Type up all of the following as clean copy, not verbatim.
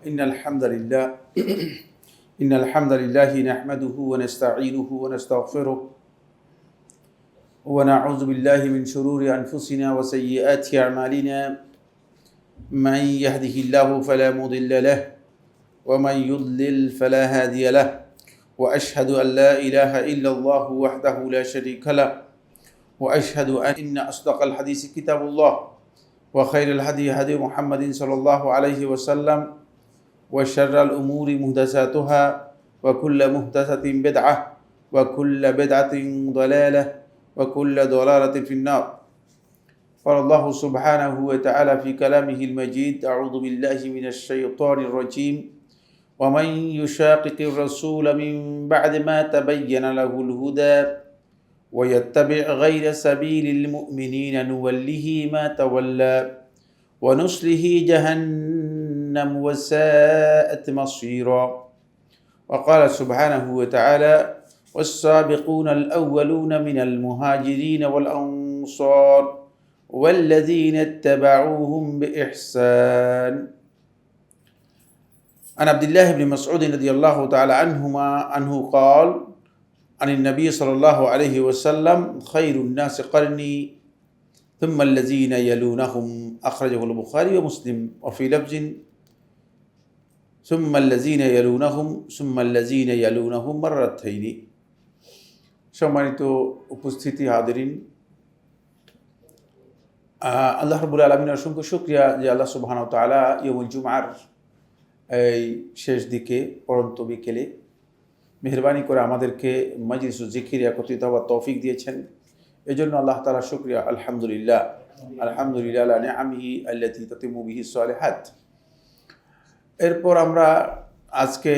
إن الحمد لله إن الحمد لله نحمده ونستعينه ونستغفره ونعوذ بالله من شرور أنفسنا وسيئات أعمالنا من يهده الله فلا مضل له ومن يضلل فلا هادي له وأشهد أن لا إله إلا الله وحده لا شريك له وأشهد أن أصدق الحديث كتاب الله وخير الهدي هدي محمد صلى الله عليه وسلم وشر الأمور محدثاتها وكل محدثة بدعة وكل بدعة ضلالة وكل ضلالة في النار. قال الله سبحانه وتعالى في كلامه المجيد: أعوذ بالله من الشيطان الرجيم ومن يشاقق الرسول من بعد ما تبين له الهدى ويتبع غير سبيل المؤمنين نوله ما تولى ونصله جهنم وساءت مصيرا. وقال سبحانه وتعالى: والسابقون الأولون من المهاجرين والأنصار والذين اتبعوهم بإحسان. عن عبد الله بن مسعود رضي الله تعالى عنه قال: عن النبي صلى الله عليه وسلم: خير الناس قرني ثم الذين يلونهم. أخرجه البخاري ومسلم. وفي لفظ: ثم الذين يلونهم ثم الذين يلونهم مرتين. সম্মানিত উপস্থিতি হাজিরিন, আল্লাহ রাব্বুল আলামিনের অসংখ্য শুকরিয়া যে আল্লাহ সুবহানাহু ওয়া তাআলা ইয়াউমুল জুমআর এই শেষ দিকে পরন্ত বিকেলে মেহরবানি করে আমাদেরকে মাজলিসুল জিকির একত্রিত হওয়ার তৌফিক দিয়েছেন। এজন্য আল্লাহ তাআলা শুকরিয়া। আলহামদুলিল্লাহ আলহামদুলিল্লাহ আলা নিআমিহি আল্লাতী তাতিমু বিহি সালিহাত। এরপর আমরা আজকে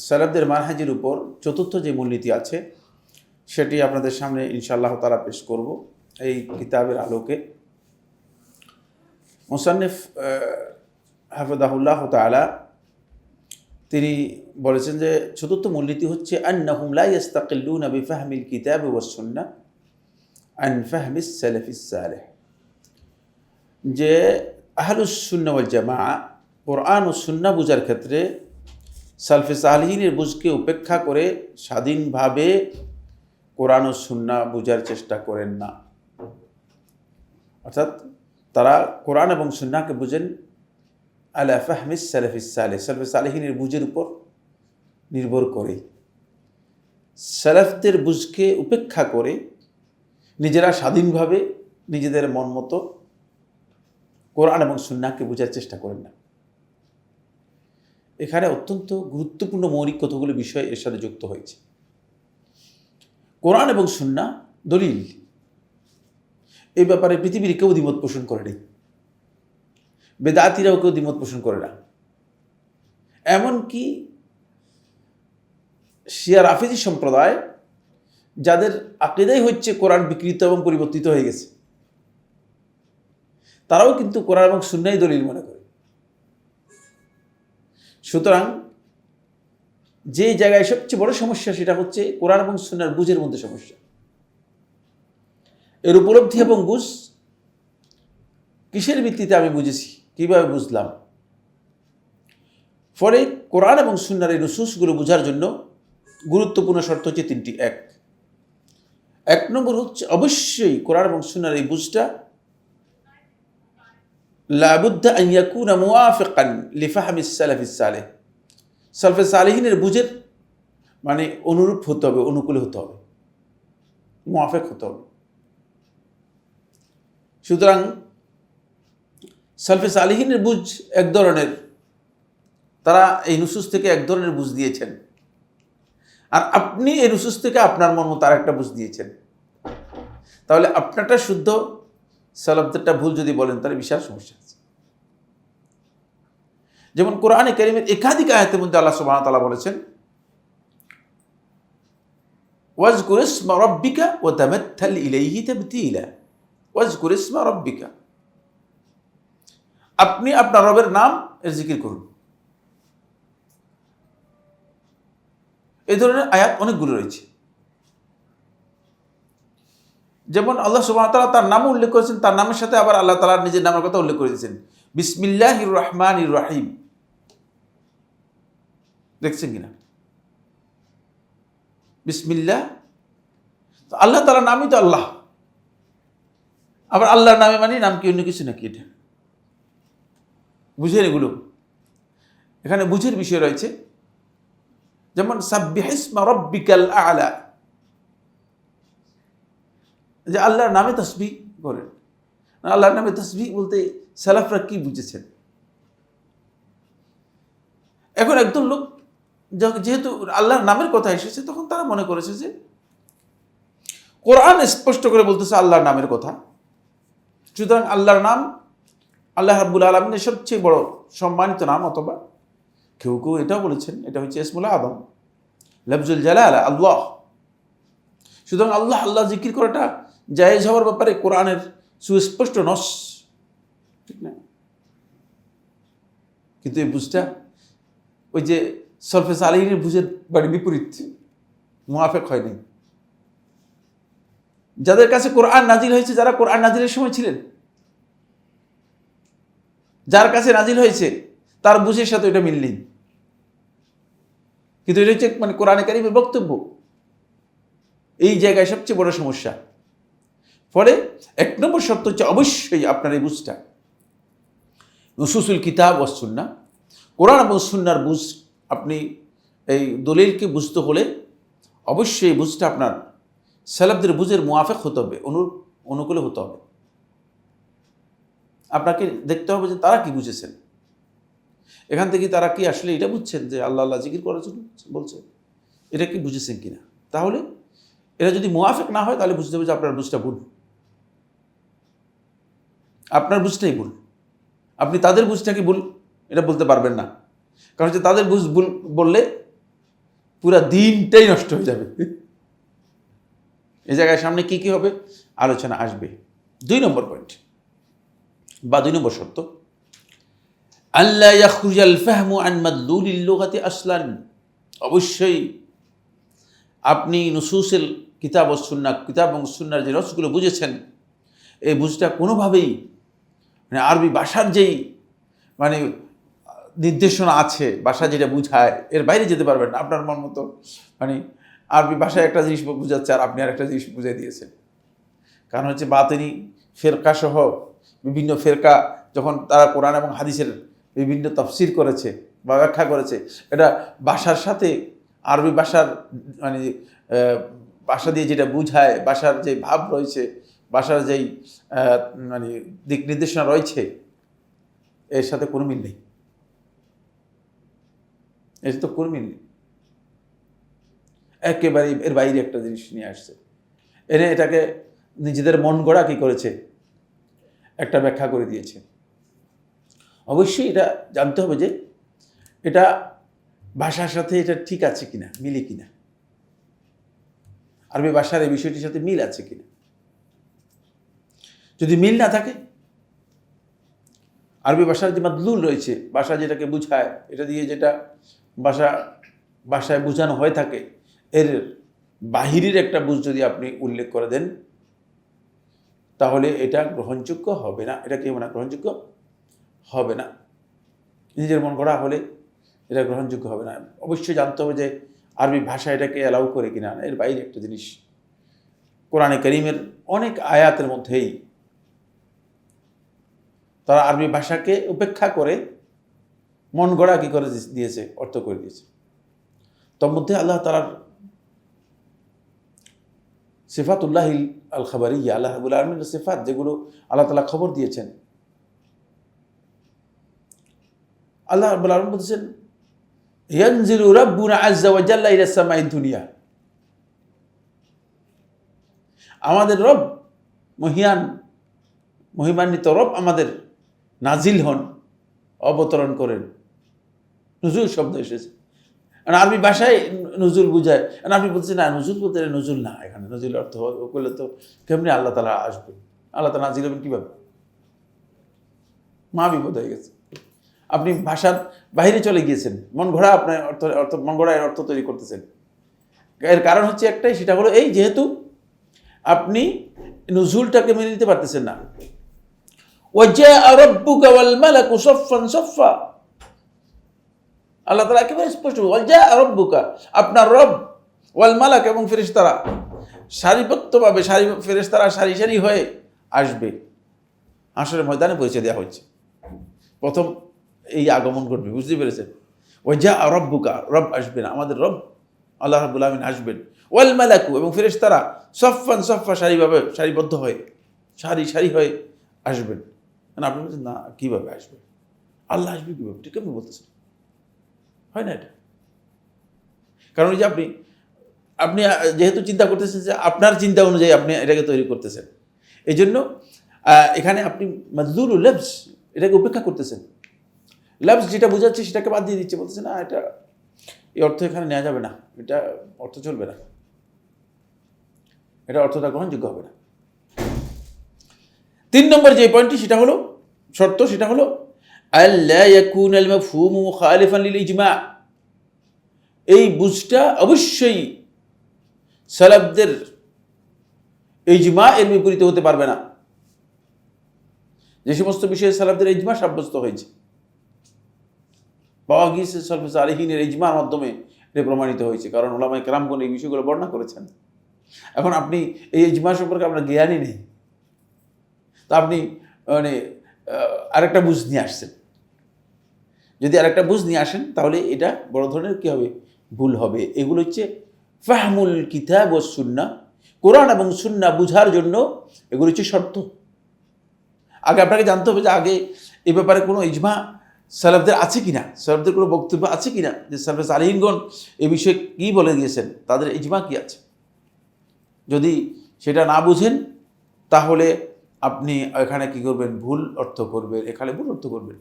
সালাফদের মানহাজের উপর চতুর্থ যে মূলনীতি আছে সেটি আপনাদের সামনে ইনশাআল্লাহ তাআলা পেশ করব এই কিতাবের আলোকে। মুসান্নিফ হাফিজাহুল্লাহ তাআলা তিনি বলেছেন যে চতুর্থ মূলনীতি হচ্ছে আন্নাহুম লা ইস্তাকিল্লুনা বিফাহমিল কিতাব ওয়াস সুন্নাহ আন ফাহমিস সালাফিস সালেহ, যে আহলুস সুন্নাহ ওয়াল জামাআহ কোরআন ও সুন্নাহ বুঝার ক্ষেত্রে সালফে সালেহিনের বুঝকে উপেক্ষা করে স্বাধীনভাবে কোরআন ও সুন্নাহ বুঝার চেষ্টা করেন না। অর্থাৎ তারা কোরআন এবং সুন্নাহকে বুঝেন আলা ফাহমিস সালাফিস সালেহ, সালফে সালেহিনের বুঝের উপর নির্ভর করে। সালাফদের বুঝকে উপেক্ষা করে নিজেরা স্বাধীনভাবে নিজেদের মন মতো কোরআন এবং সুন্নাহকে বুঝার চেষ্টা করেন না। এখানে অত্যন্ত গুরুত্বপূর্ণ মৌলিক কতগুলো বিষয় এর সাথে যুক্ত হয়েছে। কোরআন এবং সুন্নাহ দলিল, এই ব্যাপারে পৃথিবীর কেউ দ্বিমত পোষণ করেনি, বেদাতিরাও কেউ দ্বিমত পোষণ করে না। এমনকি শিয়া রাফিজি সম্প্রদায়, যাদের আকীদাই হচ্ছে কোরআন বিকৃত এবং পরিবর্তিত হয়ে গেছে, তারাও কিন্তু কোরআন এবং সুন্নাহই দলিল মনে করে। সুতরাং যে জায়গায় সবচেয়ে বড় সমস্যা সেটা হচ্ছে কোরআন এবং সুন্নাহর বুঝের মধ্যে সমস্যা। এর উপলব্ধি এবং বুঝ কিসের ভিত্তিতে আমি বুঝেছি, কিভাবে বুঝলাম। ফলে কোরআন এবং সুন্নাহর এই নুসুসগুলো বোঝার জন্য গুরুত্বপূর্ণ শর্ত হচ্ছে তিনটি। এক নম্বর হচ্ছে অবশ্যই কোরআন এবং সুন্নাহর এই বুঝটা লাবুদ্দা আন ইয়াকুনা মুওয়াফিকান লিফাহমিস সালাফিস সালেহ, সালফে সালেহিনের বুঝের মানে অনুরূপ হতে হবে, অনুকূল হতে হবে, মুওয়াফিক হতে হবে। সুতরাং সালফে সালেহিনের বুঝ এক ধরনের, তারা এই নুসুস থেকে এক ধরনের বুঝ দিয়েছেন, আর আপনি এই নুসুস থেকে আপনার মন মতো আর একটা বুঝ দিয়েছেন। তাহলে আপনারটা শুদ্ধ, সালাফদেরটা ভুল যদি বলেন তাহলে বিশাল সমস্যা আছে। যেমন কোরআনে কারীমের একাধিক আয়াতের মধ্যে আল্লাহ সুবহানাহু ওয়া তাআলা বলেছেন, ওয়াজকুর ইসমা রাব্বিকা ওয়া তামাত্তাল ইলাইহি তাবতীলা। ওয়াজকুর ইসমা রাব্বিকা, আপনি আপনার রবের নাম এর জিকির করুন। এই ধরনের আয়াত অনেকগুলো রয়েছে। যেমন আল্লাহ সুবহানাহু ওয়া তাআলা তার নাম উল্লেখ করেছেন, তার নামের সাথে আবার আল্লাহ তাআলা নিজের নামের কথা উল্লেখ করে দিয়েছেন, বিসমিল্লাহির রহমানির রহিম। দেখছেন কিনা? বিসমিল্লাহ, তো আল্লাহ তাআলার নামই তো আল্লাহ। আবার আল্লাহর নামে মানে নাম কি অন্য কিছু নাকি? এটা বুঝেন এগুলো? এখানে বুঝের বিষয় রয়েছে। যেমন সাব্বিহিসমা রাব্বিকাল আ'লা, যে আল্লাহর নামে তাসবিহ করেন। আল্লাহর নামে তাসবিহ বলতে সালাফরা কি বুঝেছেন? এখন একদম লোক যেহেতু আল্লাহর নামের কথা এসেছে, তখন তারা মনে করেছে যে কোরআন স্পষ্ট করে বলতেছে আল্লাহর নামের কথা, সুতরাং আল্লাহর নাম আল্লাহ রাব্বুল আলামিনের সবচেয়ে বড় সম্মানিত নাম। অথবা কেউ কেউ এটাও বলেছেন এটা হচ্ছে ইসমুল আযম, লফজুল জালালা, আল্লাহ। সুতরাং আল্লাহ আল্লাহ জিকির করাটা জায়েজ হওয়ার ব্যাপারে কোরআনের সুস্পষ্ট নস, ঠিক না? কিন্তু এই বুঝটা ওই যে সরফে সালিহিনের বুঝের বাড়ি বিপরীত, মুআফিক হয়নি। যাদের কাছে কোরআন নাজিল হয়েছে, যারা কোরআন নাজিলের সময় ছিলেন, যার কাছে নাজিল হয়েছে তার বুঝের সাথে এটা মিল নেই। কিন্তু এটা হচ্ছে মানে কোরআনে কারীমের বক্তব্য, এই জায়গায় সবচেয়ে বড় সমস্যা। ফলে এক নম্বর শর্ত হচ্ছে অবশ্যই আপনার এই বুঝটা নুসুসুল কিতাব ওয়াস সুন্নাহ, কোরআন এবং সুন্নাহর বুঝ। আপনি এই দলিলকে বুঝতে হলে অবশ্যই এই বুঝটা আপনার সালাফদের বুঝের মুআফিক হতে হবে, অনুকূলে হতে হবে। আপনাকে দেখতে হবে যে তারা কি বুঝেছেন, এখান থেকে তারা কি আসলে এটা বুঝছেন যে আল্লাহ আল্লাহ জিকির করার জন্য বলছে, এটা কি বুঝেছেন কিনা। তাহলে এটা যদি মুআফিক না হয় তাহলে বুঝতে হবে যে আপনার বুঝটা ভুল, আপনার বুঝটাই ভুল। আপনি তাদের বুঝটাকে ভুল এটা বলতে পারবেন না, কারণ হচ্ছে তাদের বুঝ ভুল বললে পুরা দিনটাই নষ্ট হয়ে যাবে। এই জায়গায় সামনে কি কি হবে আলোচনা আসবে। 2 নম্বর পয়েন্ট বা 2 নম্বর শর্ত, আল্লা ইয়াখরুজাল ফাহমু আন মাদলুলিল লুগাতি আসলান। অবশ্যই আপনি নুসুসের কিতাব ও সুন্নাহ, কিতাব এবং সুন্নাহর যে রসগুলো বুঝেছেন, এই বুঝটা কোনোভাবেই মানে আরবি ভাষার যেই মানে নির্দেশনা আছে, ভাষা যেটা বুঝায় এর বাইরে যেতে পারবেন না। আপনার মন মতো মানে আরবি ভাষায় একটা জিনিস বুঝাচ্ছে আর আপনি আর একটা জিনিস বুঝিয়ে দিয়েছেন। কারণ হচ্ছে বাতিনি ফেরকা সহ বিভিন্ন ফেরকা যখন তারা কোরআন এবং হাদিসের বিভিন্ন তাফসির করেছে বা ব্যাখ্যা করেছে, এটা ভাষার সাথে আরবি ভাষার মানে ভাষা দিয়ে যেটা বুঝায়, ভাষার যে ভাব রয়েছে, ভাষার যেই মানে দিক নির্দেশনা রয়েছে, এর সাথে কোনো মিল নেই। এর তো কোনো মিল নেই, একেবারে এর বাইরে একটা জিনিস নিয়ে আসছে, এনে এটাকে নিজেদের মন গড়া কি করেছে, একটা ব্যাখ্যা করে দিয়েছে। অবশ্যই এটা জানতে হবে যে এটা ভাষার সাথে এটা ঠিক আছে কিনা, মিলে কিনা, আরবি ভাষার এই বিষয়টির সাথে মিল আছে কিনা। যদি মিল না থাকে, আরবি ভাষার যে মাদলুল রয়েছে, ভাষা যেটাকে বুঝায়, এটা দিয়ে যেটা ভাষায় বোঝানো হয়ে থাকে, এর বাহিরের একটা বুঝ যদি আপনি উল্লেখ করে দেন, তাহলে এটা গ্রহণযোগ্য হবে না। এটা কি হবে না? গ্রহণযোগ্য হবে না। নিজের মন গড়া হলে এটা গ্রহণযোগ্য হবে না। অবশ্যই জানতে হবে যে আরবি ভাষা এটাকে অ্যালাউ করে কিনা। এর বাইরে একটা জিনিস, কোরআনে কারীমের অনেক আয়াতের মধ্যেই তারা আরবি ভাষাকে উপেক্ষা করে মন গড়া কি করে দিয়েছে, অর্থ করে দিয়েছে। তোর মধ্যে আল্লাহ তাআলার সিফাতুল্লাহ আল খাবারিয়া, আল্লাহ রাব্বুল আলামিনের সিফাত যেগুলো আল্লাহ তাআলা খবর দিয়েছেন, আল্লাহ রাব্বুল আলামিন বলছেন ইয়ানজিলু রাব্বুনা আযজা ওয়া জাল্লা ইলা সামাঈদ দুনিয়া। আমাদের রব মহিমান্বিত রব আমাদের নাজিল হন, অবতরণ করেন। নুজুল শব্দ এসেছে, আরবি ভাষায় নুজুল বুঝায়। আপনি বলছেন না, নুজুল বলতে নুজুল না, এখানে নুজুল অর্থ করলে তো কেমনি আল্লাহ তাআলা আসবে, আল্লাহ তাআলা নাজিল হবেন কীভাবে? মা বিপদ হয়ে গেছে। আপনি ভাষার বাইরে চলে গিয়েছেন, মন ঘোড়া আপনার অর্থ মন ঘোড়া এর অর্থ তৈরি করতেছেন। এর কারণ হচ্ছে একটাই, সেটা হলো এই, যেহেতু আপনি নুজুলটাকে মেনে নিতে পারতেছেন না। ওয়াজা রাব্বুকা ওয়াল মালাকু সাফফান সাফফা, আল্লাহ তাআলা একেবারে স্পষ্ট, ওয়াল জা রাব্বুকা, আপনার রব, ওয়াল মালাক এবং ফেরেশতারা সারিবদ্ধভাবে ফেরেশতারা সারি সারি হয়ে আসবে। হাশরের ময়দানে পরিচয় দেওয়া হচ্ছে, প্রথম এই আগমন ঘটবে, বুঝতে পেরেছেন? ওয়া জা রাব্বুকা, রব আসবেন, আমাদের রব আল্লাহ রাব্বুল আলামিন আসবেন। ওয়াল মালাকু, এবং ফেরেশতারা সফফান সফফা, সারিবদ্ধ হয়ে সারি সারি হয়ে আসবেন। মানে আপনি বলছেন না, কীভাবে আসবে? আল্লাহ আসবে কীভাবে? ঠিক আপনি বলতেছেন, হয় না এটা? কারণ এই যে আপনি যেহেতু চিন্তা করতেছেন যে আপনার চিন্তা অনুযায়ী আপনি এটাকে তৈরি করতেছেন, এই জন্য এখানে আপনি মাজলুল লাফজ, এটাকে উপেক্ষা করতেছেন। লাফজ যেটা বোঝাচ্ছে সেটাকে বাদ দিয়ে দিচ্ছে, বলতেছে না এটা এই অর্থ এখানে নেওয়া যাবে না, এটা অর্থ চলবে না, এটা অর্থটা গ্রহণযোগ্য হবে না। 3 নম্বর যে পয়েন্টটি সেটা হলো শর্ত, সেটা হলো আল্লা ইয়াকুনাল মাফহুমু মুখালিফান লিল ইজমা। এই বুঝটা অবশ্যই সালাফদের ইজমা এর বিপরীতে হতে পারবে না। যে সমস্ত বিষয়ে সালাফদের ইজমা সাব্যস্ত হয়েছে, পাওয়া গিয়েছে সালফে সালেহিনের ইজমার মাধ্যমে এটা প্রমাণিত হয়েছে, কারণ উলামায়ে কেরামগণ এই বিষয়গুলো বর্ণনা করেছেন। এখন আপনি এই ইজমা সম্পর্কে আপনার জ্ঞানই নেই, তা আপনি মানে আরেকটা বুঝ নিয়ে আসছেন। যদি আরেকটা বুঝ নিয়ে আসেন তাহলে এটা বড় ধরনের কী হবে, ভুল হবে। এগুলো হচ্ছে ফাহমুল কিতাব ওয়াস সুন্নাহ, কোরআন এবং সুন্নাহ বুঝার জন্য এগুলো হচ্ছে শর্ত। আগে আপনাকে জানতে হবে যে আগে এ ব্যাপারে কোনো ইজমা সালাফদের আছে কিনা, সালাফদের কোনো বক্তব্য আছে কিনা, যে সালফে সালেহিনগণ এই বিষয়ে কী বলে দিয়েছেন, তাদের ইজমা কি আছে। যদি সেটা না বুঝেন তাহলে আপনি এখানে কি করবেন, ভুল অর্থ করবেন, এখানে ভুল অর্থ করবেন।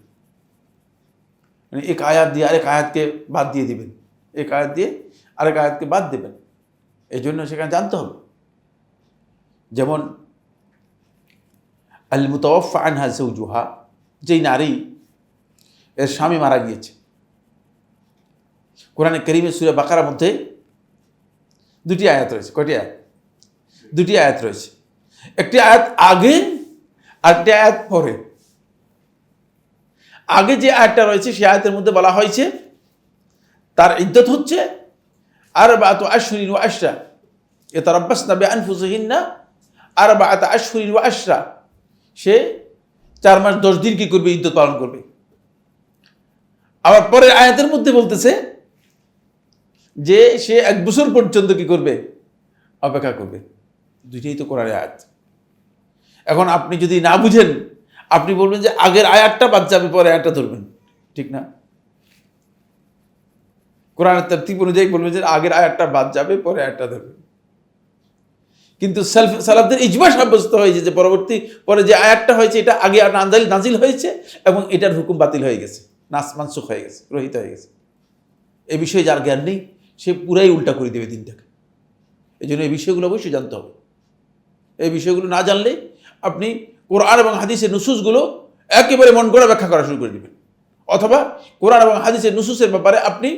মানে এক আয়াত দিয়ে আরেক আয়াতকে বাদ দিয়ে দিবেন, এক আয়াত দিয়ে আরেক আয়াতকে বাদ দেবেন। এই জন্য সেখানে জানতে হবে। যেমন আল মুতাওয়াফা আনহা যাওজুহা, যেই নারী এর স্বামী মারা গিয়েছে, কোরআনে কারীমে সূরা বাকারার মধ্যে 2টি আয়াত রয়েছে। কয়টি আয়াত? 2টি আয়াত রয়েছে। একটি আয়াত আগে আর একটি আয়াত পরে। আগে যে আয়াতটা রয়েছে সেই আয়াতের মধ্যে বলা হয়েছে তার ইদ্দত হচ্ছে আরবাআতু আশহুরিন ওয়া আশরা, ইয়াতারাব্বাসনা বিআনফুসিহিন্না আরবাআতা আশহুরিন ওয়া আশরা। সে 4 মাস 10 দিন কি করবে, ইদ্দত পালন করবে। আবার পরের আয়াতের মধ্যে বলতেছে যে সে 1 বছর পর্যন্ত কি করবে, অপেক্ষা করবে। দুইটাই তো কোরআনের আয়াত। এখন আপনি যদি না বুঝেন, আপনি বলবেন যে আগের আয়াতটা বাদ যাবে, পরে আয়াতটা ধরবেন, ঠিক না? কোরআনের তারতিব অনুযায়ী বলবেন যে আগের আয়াতটা বাদ যাবে, পরে আয়াতটা ধরবেন। কিন্তু সালাফদের ইজমা সাব্যস্ত হয়েছে যে পরে যে আয়াতটা হয়েছে এটা আগে নাজিল হয়েছে এবং এটার হুকুম বাতিল হয়ে গেছে, মানসুখ হয়ে গেছে, রহিত হয়ে গেছে। এই বিষয়ে যার জ্ঞান নেই সে পুরাই উল্টা করে দেবে দিনটাকে। এই জন্য এই বিষয়গুলো অবশ্যই জানতে হবে। এই বিষয়গুলো না জানলে আপনি কোরআন এবং হাদিসের নুসুসগুলো একেবারে মন গড়া ব্যাখ্যা করা শুরু করে দেবেন, অথবা কোরআন এবং হাদিসের নুসুসের ব্যাপারে আপনি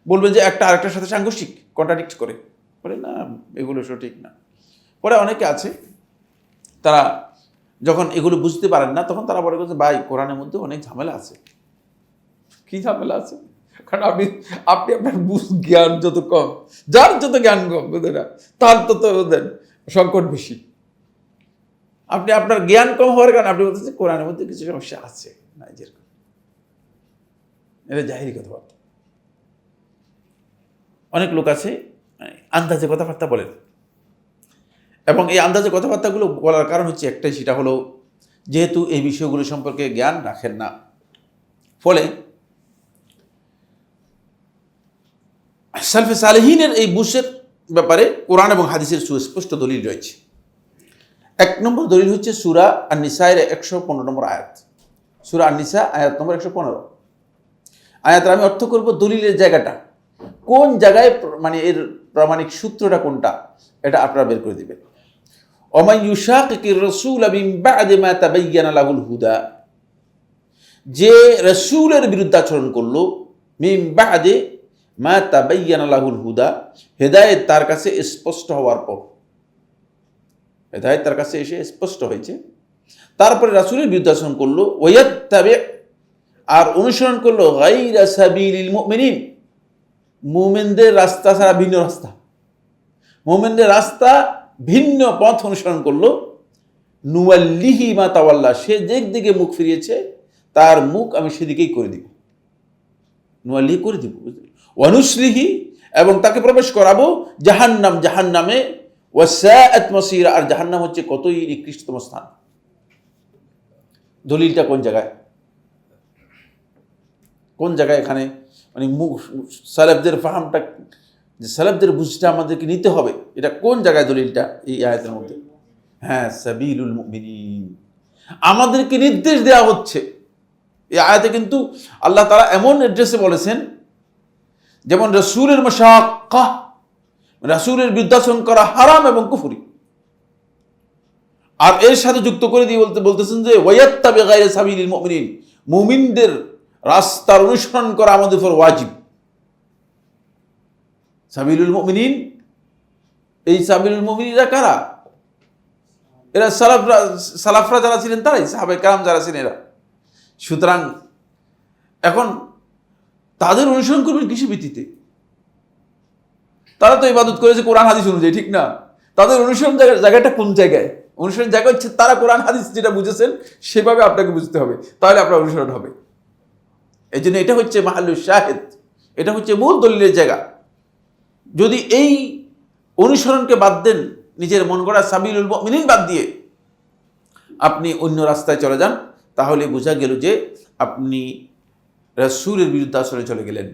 বলবেন যে একটা আরেকটার সাথে সাংঘর্ষিক, কন্ট্রাডিক্ট করে, বলে না এগুলো সঠিক না। পরে অনেকে আছে তারা যখন এগুলো বুঝতে পারেন না তখন তারা বলে যে ভাই কোরআনের মধ্যে অনেক ঝামেলা আছে। কি ঝামেলা আছে? কারণ আপনি আপনার জ্ঞান যত কম, যার যত জ্ঞান কম বুঝলেন না, তার তত সংকট বেশি। আপনি আপনার জ্ঞান কম হওয়ার কারণে আপনি বলতেছেন কোরআনের মধ্যে কিছু সমস্যা আছে না, যেরকম এটা জাহিরি কথাবার্তা। অনেক লোক আছে আন্দাজে কথাবার্তা বলেন, এবং এই আন্দাজে কথাবার্তাগুলো বলার কারণ হচ্ছে একটাই, সেটা হলো যেহেতু এই বিষয়গুলো সম্পর্কে জ্ঞান রাখেন না, ফলে সালফে সালেহিনের এই বুঝের ব্যাপারে কোরআন এবং হাদিসের সুস্পষ্ট দলিল রয়েছে। 1 নম্বর দলিল হচ্ছে সূরা আন-নিসায়ের 115 নম্বর আয়াত। সূরা আন-নিসা আয়াত নম্বর 115। আয়াতের আমি অর্থ করব দলিলের জায়গাটা কোন জায়গায়, মানে এর প্রামাণিক সূত্রটা কোনটা, এটা আপনারা বের করে দিবেন। ওমান ইউশাকিকির রাসূল মিন বা'দি মা তাবায়্যানা লাহুল হুদা, যে রাসূলের বিরুদ্ধে আচরণ করলো, মিন বা'দি মা তাবায়্যানা লাহুল হুদা, হেদায়েত তার কাছে স্পষ্ট হওয়ার পর, হেদায়েত তার কাছে এসে স্পষ্ট হয়েছে, তারপরে রাসূলের বিরুদ্ধে আচরণ করলো, ওয়ায়াত্তাবি, আর অনুসরণ করলো গায়রা সাবিলিল মুমিনিন, মুমিনদের রাস্তা ছাড়া ভিন্ন রাস্তা, মুমিনদের রাস্তা ভিন্ন পথ অনুসরণ করলো, নুওয়াল্লিহি মা তাওয়াল্লা, সে যেদিকে মুখ ফিরিয়েছে তার মুখ আমি সেদিকেই করে দিব, নুওয়াল্লিহি করে দিব, ওয়ানুসলিহি, এবং তাকে প্রবেশ করাবো জাহান্নাম, জাহান্নামে, ওয়াসাআত মাসীরা, আর জাহান্নাম হচ্ছে কতই নিকৃষ্টতম স্থান। দলিলটা কোন জায়গায়, কোন জায়গায় এখানে মানে সালেফদের ফাহামটা, যে সালেফদের বুঝটা আমাদেরকে নিতে হবে, এটা কোন জায়গায় দলিলটা এই আয়াতের মধ্যে? হ্যাঁ, সাবিলুল মুমিনিন, আমাদেরকে নির্দেশ দেওয়া হচ্ছে এই আয়াতে। কিন্তু আল্লাহ তাআলা এমন অ্যাড্রেসে বলেছেন, যেমন রাসূলের মাশাক্কা, রাসূলের বিরুদ্ধাচরণ করা হারাম এবং কুফরি, আর এর সাথে যুক্ত করে দিয়ে বলতেছেন যে ওয়ায়াত্তাবি গায়রা সাবিলিল মুমিনিন, মুমিনদের রাস্তার অনুসরণ করা আমাদের উপর ওয়াজিব। সাবিলুল মুমিনিন, এই সাবিলুল মুমিনিনরা কারা? এরা সালাফরা যারা ছিলেন তারাই, সাহাবায়ে কেরাম যারা ছিলেন এরা। সুতরাং এখন তাদের অনুসরণ করবেন কিসের ভিত্তিতে? তারা তো ইবাদত করেছে কোরআন হাদিস অনুযায়ী, ঠিক না? তাদের অনুসরণ জায়গাটা কোন জায়গায়? অনুসরণ জায়গা হচ্ছে তারা কোরআন হাদিস যেটা বুঝেছেন সেভাবে আপনাকে বুঝতে হবে, তাহলে আপনার অনুসরণ হবে। এই জন্য এটা হচ্ছে মাহাল্লুশ শাহিদ, এটা হচ্ছে মূল দলিলের জায়গা। যদি এই অনুসরণকে বাদ দেন, নিজের মন গড়া সাবিলুল মুমিনিন বাদ দিয়ে আপনি অন্য রাস্তায় চলে যান, তাহলে বোঝা গেল যে আপনি রাসূলের বিরুদ্ধাচরণে চলে গেলেন।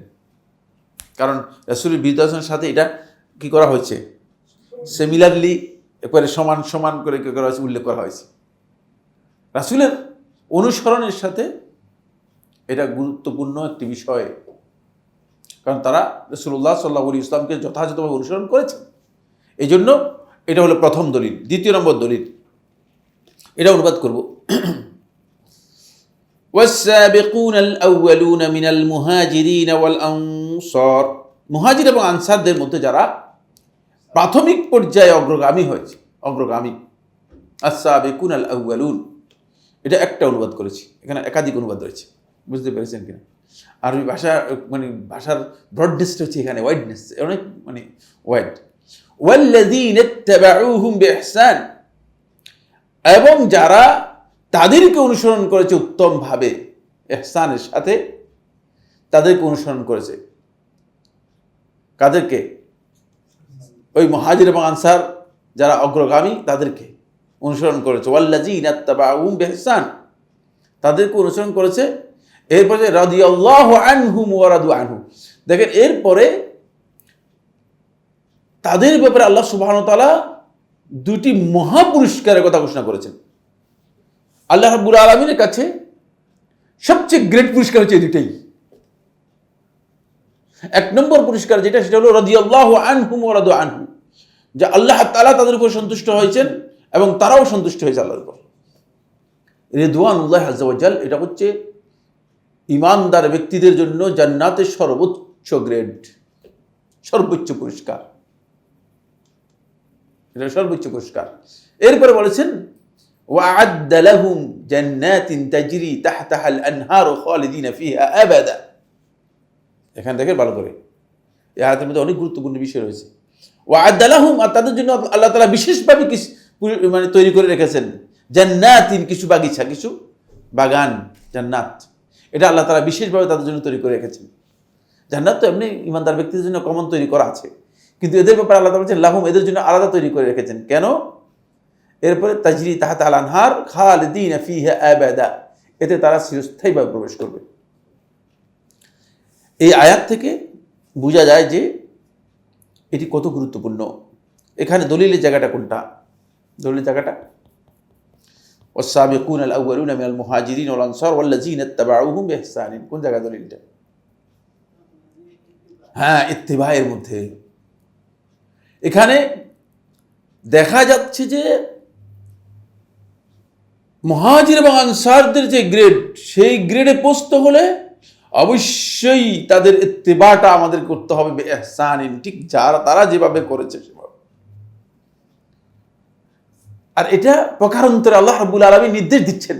কারণ রাসূলের বিরুদ্ধাচরণের সাথে এটা কি করা হয়েছে? সিমিলারলি একবারে সমান সমান করে কি করা হয়েছে, উল্লেখ করা হয়েছে। রাসূলের অনুসরণের সাথে এটা গুরুত্বপূর্ণ একটি বিষয়, কারণ তারা রাসূলুল্লাহ সাল্লাল্লাহু আলাইহি ওয়াসাল্লামকে যথাযথভাবে অনুসরণ করেছেন। এই জন্য এটা হলো প্রথম দলিল। দ্বিতীয় নম্বর দলিল, এটা অনুবাদ করব। ওয়াস-সাবিকুনাল আউয়ালুনা মিনাল মুহাজিরিন ওয়াল আনসার, মুহাজির এবং আনসারদের মধ্যে যারা প্রাথমিক পর্যায়ে অগ্রগামী হয়েছে, অগ্রগামী, আস-সাবিকুনাল আউয়ালুন, এটা একটা অনুবাদ করেছি, এখানে একাধিক অনুবাদ রয়েছে, বুঝতে পেরেছেন কিনা? আরবি ভাষা মানে ভাষার ব্রডনেসটা হচ্ছে এখানে ওয়াইডনেস, অনেক মানে ওয়াইড। ওয়াল্লাযীনা ইত্তাবাউহুম বিইহসান, এবং যারা তাদেরকে অনুসরণ করেছে উত্তমভাবে, ইহসানের সাথে তাদেরকে অনুসরণ করেছে। কাদেরকে? ওই মুহাজির এবং আনসার যারা অগ্রগামী তাদেরকে অনুসরণ করেছে। ওয়াল্লাযীনা ইত্তাবাউহুম বিইহসান, তাদেরকে অনুসরণ করেছে। এরপরে রাদিয়াল্লাহু আনহুম ওয়া রাদু আনহু, দেখেন এরপরে তাদের ব্যাপারে আল্লাহ সুবহানাহু ওয়া তাআলা দুটি মহা পুরস্কারের কথা ঘোষণা করেছেন। আল্লাহ রাব্বুল আলামিনের কাছে সবচেয়ে গ্রেট পুরস্কার হচ্ছে এই দুটাই। এক নম্বর পুরস্কার যেটা, সেটা হলো রাদিয়াল্লাহু আনহুম ওয়া রাদু আনহু, যে আল্লাহ তাআলা তাদের উপর সন্তুষ্ট হয়েছেন এবং তারাও সন্তুষ্ট হয়েছে আল্লাহর উপর। রিদওয়ানুল্লাহ আযজা ওয়া জাল, এটা হচ্ছে ঈমানদার ব্যক্তিদের জন্য জান্নাতের সর্বোচ্চ গ্রেড, সর্বোচ্চ পুরস্কার, এটা সর্বোচ্চ পুরস্কার। এরপরে বলেছেন ওয়া'আদ্দা লাহুম জান্নাতিন তাজরি তাহতাহাল আনহারু খালিদিনা ফিহা আবাদা। এখানে দেখেন ভালো করে, এই আয়াতের মধ্যে অনেক গুরুত্বপূর্ণ বিষয় রয়েছে। ওয়া'আদ্দা লাহুম, আর তাদের জন্য আল্লাহ তাআলা বিশেষভাবে মানে তৈরি করে রেখেছেন জান্নাতিন, কিছু বাগিচা, কিছু বাগান, জান্নাত, এটা আল্লাহ তাআলা বিশেষভাবে তাদের জন্য তৈরি করে রেখেছেন। জান্নাত তো এমনি ইমানদার ব্যক্তিদের জন্য কমন তৈরি করা আছে, কিন্তু এদের ব্যাপারে আল্লাহ তাআলা বলেছেন লাহুম, এদের জন্য আলাদা তৈরি করে রেখেছেন। কেন? এরপরে তাজরি তাহতাল আনহার খালিদিনা ফিহা আবাদা, এতে তারা চিরস্থায়ীভাবে প্রবেশ করবে। এই আয়াত থেকে বোঝা যায় যে এটি কত গুরুত্বপূর্ণ। এখানে দলিলের জায়গাটা কোনটা? দলিলের জায়গাটা ওয়াস-সাবিকুনাল আউয়ালুনা মিনাল মুহাজিরিন ওয়াল আনসার ওয়াল্লাযীনা ইত্তাবাউহুম বিইহসান, কোন জায়গায় দলিলটা? হ্যাঁ, ইত্তিবায়ের মধ্যে। এখানে দেখা যাচ্ছে যে মুহাজির এবং আনসারদের যে গ্রেড, সেই গ্রেডে পৌঁছতে হলে অবশ্যই তাদের ইত্তিবাটা আমাদের করতে হবে বিইহসান, ঠিক যারা তারা যেভাবে করেছে সেভাবে। আর এটা প্রকারান্তরে আল্লাহ রাব্বুল আলামিন নির্দেশ দিচ্ছেন,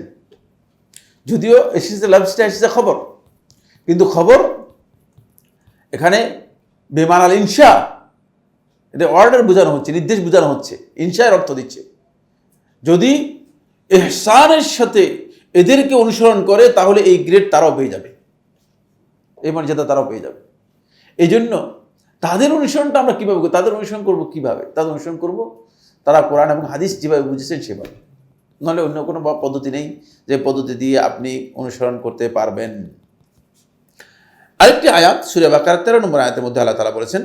যদিও এসেছে লাফজটা এসেছে খবর, কিন্তু খবর এখানে বেমান আল ইনশা, এটা অর্ডার বোঝানো হচ্ছে, নির্দেশ বোঝানো হচ্ছে, ইনশায়ের অর্থ দিচ্ছে। যদি ইহসানের সাথে এদেরকে অনুসরণ করে তাহলে এই গ্রেড তারাও পেয়ে যাবে, এই মর্যাদা তারাও পেয়ে যাবে। এই জন্য তাদের অনুসরণটা আমরা কীভাবে করি, তাদের অনুসরণ করবো কীভাবে? তাদের অনুসরণ করব তারা কোরআন এবং হাদিস যেভাবে বুঝেছেন সেভাবে, নাহলে অন্য কোনো পদ্ধতি নেই যে পদ্ধতি দিয়ে আপনি অনুসরণ করতে পারবেন। আরেকটি আয়াত সূরা বাকারা 13 নম্বর আয়াতের মধ্যে আল্লাহ তাআলা বলেছেন,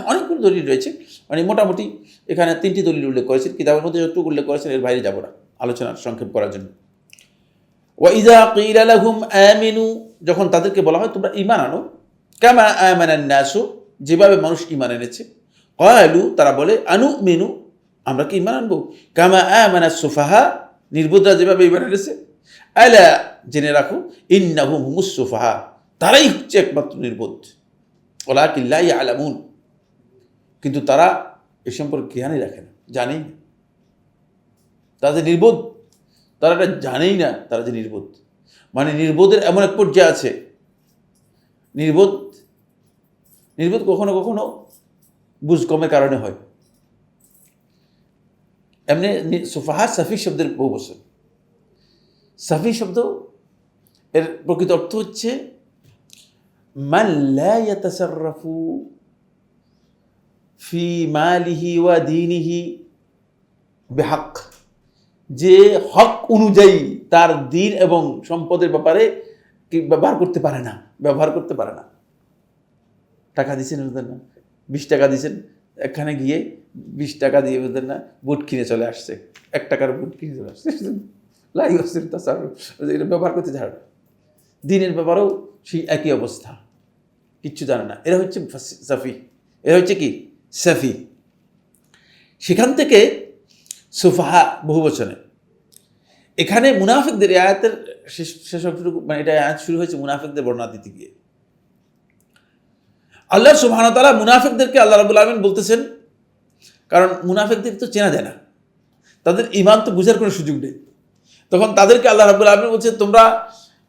অনেকগুলো দলিল রয়েছে, মানে মোটামুটি এখানে 3টি দলিল উল্লেখ করেছেন, কিতাবের মধ্যে যতটুকু উল্লেখ করেছেন এর বাইরে যাব না আলোচনার সংক্ষেপ করার জন্য। ওয়াইদা কিলা লাহুম আমিনু, যখন তাদেরকে বলা হয় তোমরা ঈমান আনো, কামা আমানান নাসু, যেভাবে মানুষ ঈমান এনেছে, ক্বালু, তারা বলে, আনুমিনু, আমরা কি ঈমান আনবো, কামা আমানাস সুফাহা, নির্বোধরা যেভাবে ঈমান এনেছে, আলা, জেনে রাখো, ইন্নাহুম হুমুস সুফাহা, তারাই হচ্ছে একমাত্র নির্বোধ, ওয়ালাকিন লা ইয়ালামুন, কিন্তু তারা এ সম্পর্কে জ্ঞানই রাখে না, জানেই না, তারা যে নির্বোধ, তারা এটা জানেই না তারা যে নির্বোধ। মানে নির্বোধের এমন এক পর্যায়ে আছে, নির্বোধ কখনো কখনো বুঝ কমের কারণে হয়। এমনি সুফাহা সাফি শব্দের বহু বছর, সাফি শব্দ এর প্রকৃত অর্থ হচ্ছে মান লা ইয়াতাসাররাফু ফি মালিহি ওয়া দীনিহি বিহক, যে হক অনুযায়ী তার দিন এবং সম্পদের ব্যাপারে ব্যবহার করতে পারে না। টাকা দিয়েছেন বুঝলেন না, 20 টাকা দিয়েছেন, এখানে গিয়ে 20 টাকা দিয়ে বুঝলেন না বুট কিনে চলে আসছে, 1 টাকার বুট কিনে চলে আসছে, লাই হচ্ছেন তাছাড়া এটা ব্যবহার করতে জানে না। দিনের ব্যাপারেও সেই একই অবস্থা, কিচ্ছু জানে না। এরা হচ্ছে সাফি, এরা হচ্ছে কি সাফি। সেখান থেকে সুফাহা বহু বচনে। এখানে মুনাফিকদের, আয়াতের শেষ অংশটুকু, মানে এটা আয়াত শুরু হয়েছে মুনাফিকদের বর্ণনা দিতে গিয়ে। আল্লাহ সুবহানাহু ওয়া তাআলা মুনাফিকদেরকে আল্লাহ রাব্বুল আলামিন বলতেছেন, কারণ মুনাফিকদের তো চেনা যায় না, তাদের ঈমান তো বোঝার কোনো সুযোগ নেই। তখন তাদেরকে আল্লাহ রাব্বুল আলামিন বলছে, তোমরা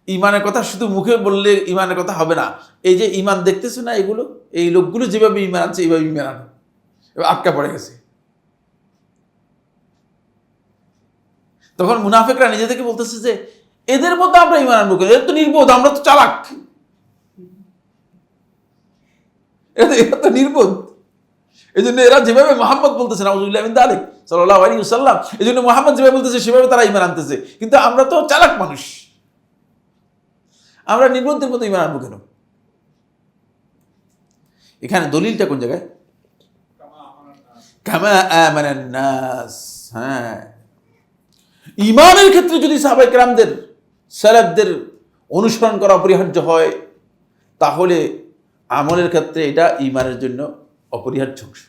ঈমানের কথা শুধু মুখে বললে ঈমানের কথা হবে না, এই যে ঈমান দেখতেছো না, এগুলো, এই লোকগুলো যেভাবে ঈমান আনছে এইভাবে ঈমান আনো, এবার আটকা পড়ে গেছে। তখন মুনাফিকরা নিজেদেরকে বলতেছে যে এদের মধ্যে আমরা ঈমান আনবো কেন, এরা তো নির্বোধ, আমরা তো চালাক, এরা তো নির্বোধ। এই জন্য এরা যেভাবে মুহাম্মদ বলতেছে নাউযুবিল্লাহি মিন যালিক সাল্লাল্লাহু আলাইহি ওয়াসাল্লাম, এই জন্য মুহাম্মদ যেভাবে বলতেছে সেভাবে তারা ঈমান আনতেছে, কিন্তু আমরা তো চালাক মানুষ, আমরা নির্বোধদের মতো ঈমান আনবো কেন? এখানে দলিলটা কোন জায়গায়? কামা আমানান নাস। হ্যাঁ, ঈমানের ক্ষেত্রে যদি সাহাবায়ে কেরামদের, সালাফদের অনুসরণ করা অপরিহার্য হয়, তাহলে আমলের ক্ষেত্রে এটা ঈমানের জন্য অপরিহার্য অংশ।